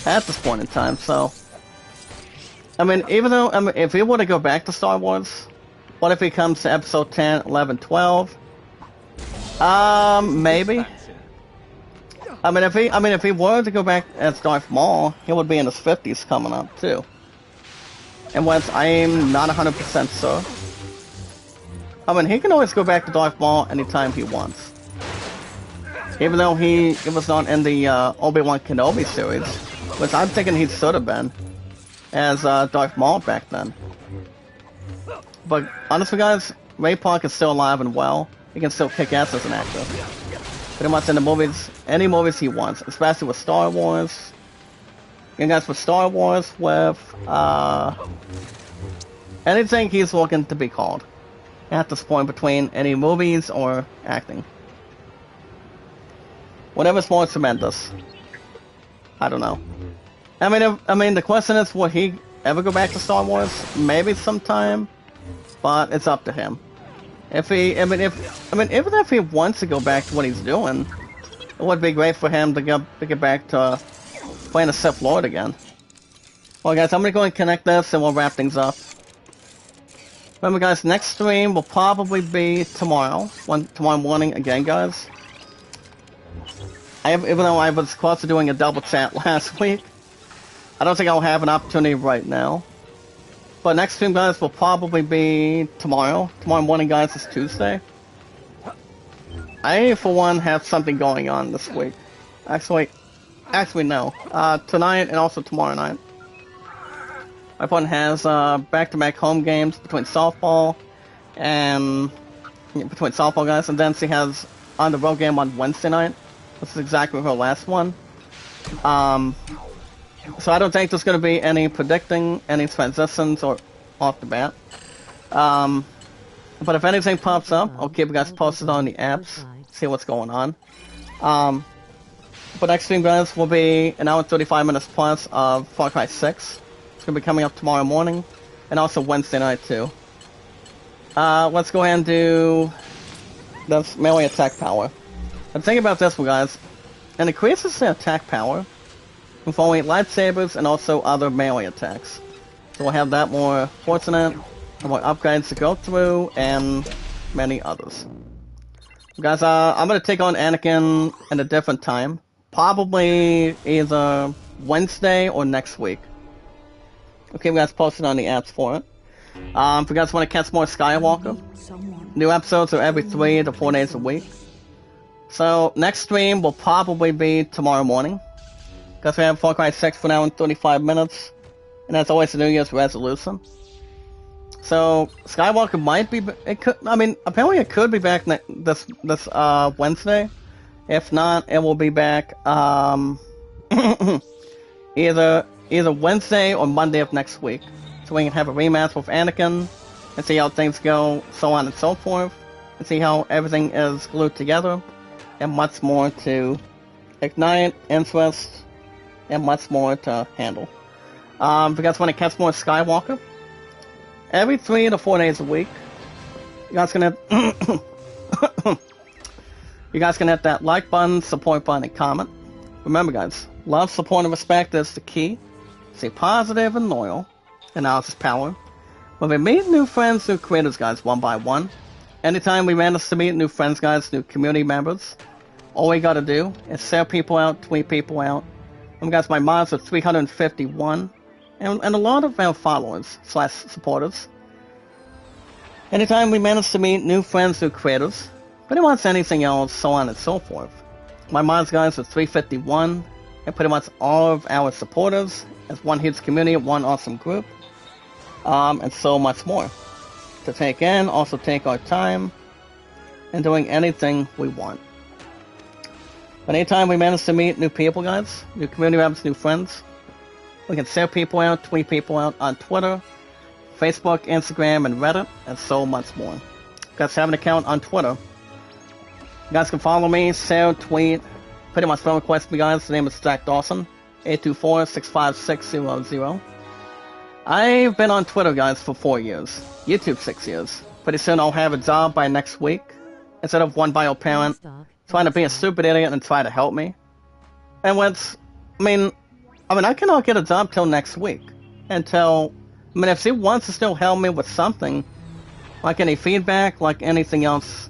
At this point in time, so. I mean, if he were to go back to Star Wars, what if he comes to Episode 10, 11, 12? Maybe. I mean, if he were to go back as Darth Maul, he would be in his 50s coming up too. And once I'm not 100% sure. I mean, he can always go back to Darth Maul anytime he wants. Even though he was not in the Obi-Wan Kenobi series, which I'm thinking he should have been as Darth Maul back then. But honestly, guys, Ray Park is still alive and well. He can still kick ass as an actor. Pretty much in the movies, any movies he wants, especially with Star Wars. And guys, with Star Wars, with anything he's looking to be called. At this point, between any movies or acting. Whatever's more tremendous. I don't know. I mean, the question is, will he ever go back to Star Wars? Maybe sometime, but it's up to him. Even if he wants to go back to what he's doing, it would be great for him to get back to playing the Sith Lord again. Well, guys, I'm gonna go and connect this, and we'll wrap things up. Remember, guys, next stream will probably be tomorrow morning again, guys. Even though I was close to doing a double chat last week, I don't think I'll have an opportunity right now. But next stream, guys, will probably be tomorrow. Tomorrow morning, guys, is Tuesday. I, for one, have something going on this week. Actually no. Tonight and also tomorrow night. My opponent has back-to-back home games between softball, guys, and then she has on the road game on Wednesday night. This is exactly her last one. So I don't think there's going to be any predicting any transitions or off the bat. But if anything pops up, I'll keep you guys posted on the apps, see what's going on. But next stream, guys, will be an hour and 35 minutes plus of Far Cry 6. It's going to be coming up tomorrow morning, and also Wednesday night, too. Let's go ahead and do this melee attack power. And think about this one, guys. It increases the attack power with only lightsabers and also other melee attacks. So we'll have that more fortunate, and more upgrades to go through, and many others. Guys, I'm going to take on Anakin at a different time. Probably either Wednesday or next week. Okay, we guys posted on the apps for it. If you guys want to catch more Skywalker, new episodes are every 3 to 4 days a week. So, next stream will probably be tomorrow morning. Because we have Far Cry 6 for now in 35 minutes. And that's always a New Year's resolution. So, Skywalker might be... apparently it could be back this Wednesday. If not, it will be back, either Wednesday or Monday of next week. So we can have a rematch with Anakin, and see how things go, so on and so forth, and see how everything is glued together, and much more to ignite, interest, and much more to handle. If you guys want to catch more Skywalker, every 3 to 4 days a week, you guys can hit that like button, support button, and comment. Remember, guys, love, support, and respect is the key. Stay positive and loyal. Analysis power. When we meet new friends, new creators, guys, one by one. Anytime we manage to meet new friends, guys, new community members, all we gotta do is share people out, tweet people out. And guys, my mods are 351, and a lot of our followers / supporters. Anytime we manage to meet new friends, new creators, pretty much anything else, so on and so forth. My mods, guys, are 351, and pretty much all of our supporters as one huge community, one awesome group, and so much more to take in. Also take our time and doing anything we want. But anytime we manage to meet new people, guys, new community members, new friends, we can share people out, tweet people out on Twitter, Facebook, Instagram, and Reddit, and so much more. You guys have an account on Twitter. You guys can follow me, share, tweet, pretty much friend request me, guys. The name is Zach Dawson, 824-656-00. I've been on Twitter, guys, for 4 years. YouTube 6 years. Pretty soon I'll have a job by next week, instead of one bio parent trying to be a stupid idiot and try to help me. And I cannot get a job till next week. If she wants to still help me with something, like any feedback, like anything else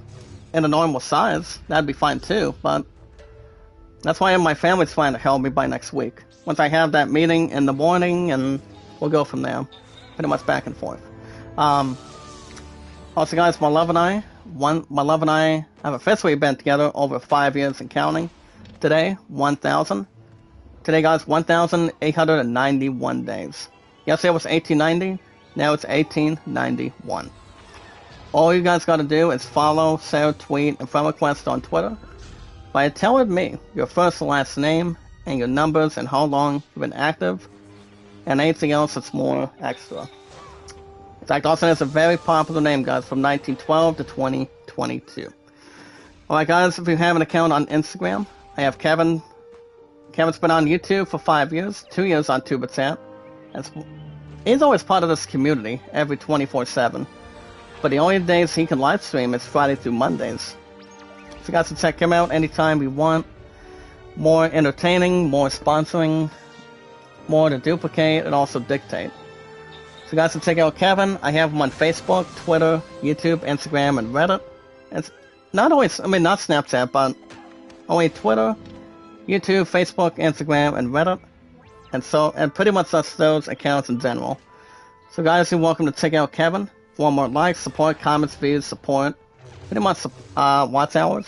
in a normal size, that'd be fine too, but that's why my family's trying to help me by next week. Once I have that meeting in the morning, and we'll go from there. Pretty much back and forth. Also, guys, my love and I have officially been together over 5 years and counting. Today, 1,000. Today, guys, 1,891 days. Yesterday was 1890. Now it's 1891. All you guys gotta do is follow, share, tweet, and friend request on Twitter by telling me your first and last name and your numbers and how long you've been active, and anything else that's more extra. Zach Dawson is a very popular name, guys, from 1912 to 2022. Alright, guys, if you have an account on Instagram, I have Kevin Kevin's been on YouTube for 5 years, 2 years on TubeChat. He's always part of this community, every 24/7. But the only days he can live stream is Friday through Mondays. So you guys can check him out anytime you want. More entertaining, more sponsoring, more to duplicate and also dictate. So you guys can check out Kevin. I have him on Facebook, Twitter, YouTube, Instagram, and Reddit. It's not always, not Snapchat, but only Twitter, YouTube, Facebook, Instagram, and Reddit. And pretty much that's those accounts in general. So guys, you're welcome to check out Kevin. For more likes, support, comments, views, support, pretty much watch hours.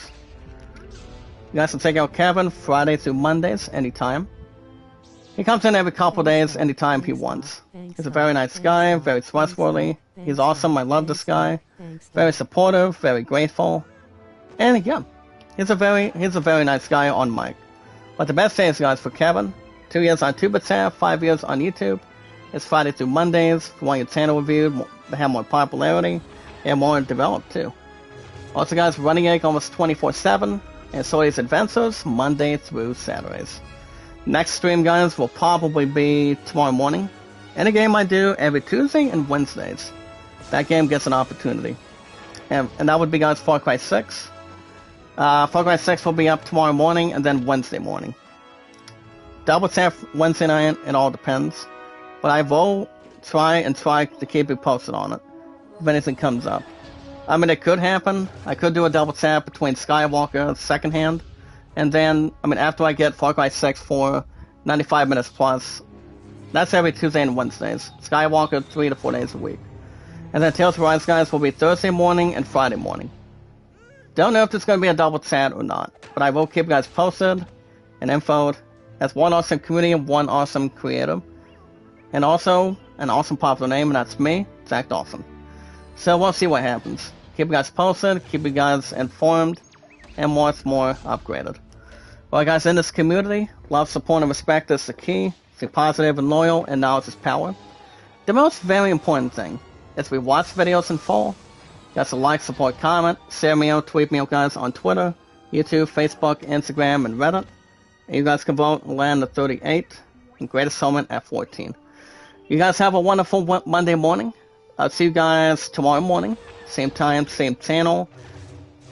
You guys can check out Kevin Friday through Mondays, anytime. He comes in every couple days, anytime he wants. He's a very nice guy, very trustworthy. He's awesome, I love this guy. Very supportive, very grateful. And yeah, he's a very nice guy on mic. But the best days, guys, for Kevin, 2 years on TubeChat, 5 years on YouTube. It's Friday through Mondays. If you want your channel reviewed, to have more popularity and more developed too. Also, guys, Running Egg almost 24/7, and Soy's Adventures Monday through Saturdays. Next stream, guys, will probably be tomorrow morning. And a game I do every Tuesday and Wednesdays. That game gets an opportunity, and that would be, guys, Far Cry 6. Far Cry 6 will be up tomorrow morning and then Wednesday morning. Double tap Wednesday night, it all depends. But I will try to keep you posted on it if anything comes up. It could happen. I could do a double tap between Skywalker second hand, and then, after I get Far Cry 6 for 95 minutes plus, that's every Tuesday and Wednesdays. Skywalker 3 to 4 days a week. And then Tales of Rise, guys, will be Thursday morning and Friday morning. Don't know if it's going to be a double chat or not, but I will keep you guys posted and infoed. As one awesome community and one awesome creator. And also, an awesome popular name, and that's me, Zach Dawson. So we'll see what happens. Keep you guys posted, keep you guys informed, and more upgraded. Well, guys, in this community, love, support, and respect is the key. Stay positive and loyal, and knowledge is power. The most very important thing is we watch videos in full. Guys, to like, support, comment, share me out, tweet me out, guys, on Twitter, YouTube, Facebook, Instagram, and Reddit. And you guys can vote and land at 38 and greatest moment at 14. You guys have a wonderful Monday morning. I'll see you guys tomorrow morning. Same time, same channel.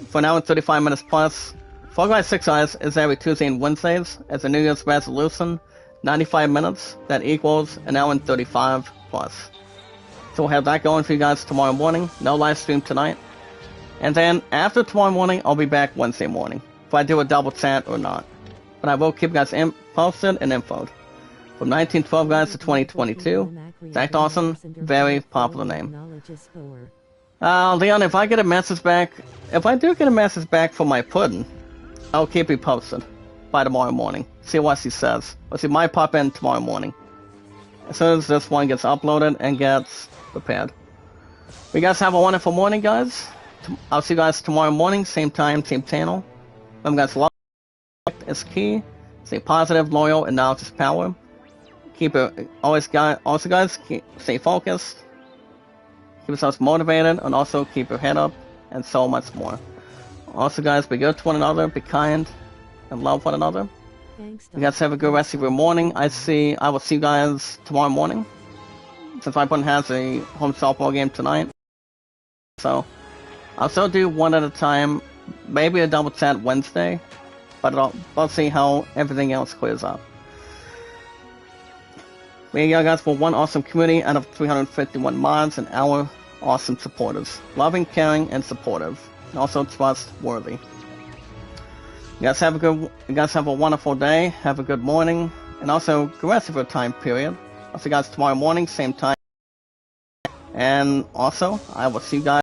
For an hour and 35 minutes plus. Far Cry 6 guys is every Tuesday and Wednesdays as a New Year's resolution. 95 minutes. That equals an hour and 35 plus. So we'll have that going for you guys tomorrow morning. No live stream tonight. And then after tomorrow morning, I'll be back Wednesday morning. If I do a double chat or not. But I will keep you guys posted and infoed. From 1912, guys, to 2022. Zach Dawson, very popular name. Leon, if I get a message back, if I do get a message back from my pudding, I'll keep you posted by tomorrow morning. See what she says. But she might pop in tomorrow morning. As soon as this one gets uploaded and gets prepared. You guys have a wonderful morning, guys. I'll see you guys tomorrow morning, same time, same channel. Remember, guys, love is key. Stay positive, loyal, and knowledge is power. Keep it also, guys, stay focused. Keep yourselves motivated, and also keep your head up, and so much more. Also, guys, be good to one another, be kind, and love one another. Thanks, you guys have a good rest of your morning. I will see you guys tomorrow morning. Since my opponent has a home softball game tonight. So, I'll still do one at a time. Maybe a double chat Wednesday. But I'll see how everything else clears up. We got guys for one awesome community out of 351 mods and our awesome supporters. Loving, caring, and supportive. And also trustworthy. You guys have a wonderful day. Have a good morning. And also the rest of your time period. I'll see you guys tomorrow morning, same time. And also, I will see you guys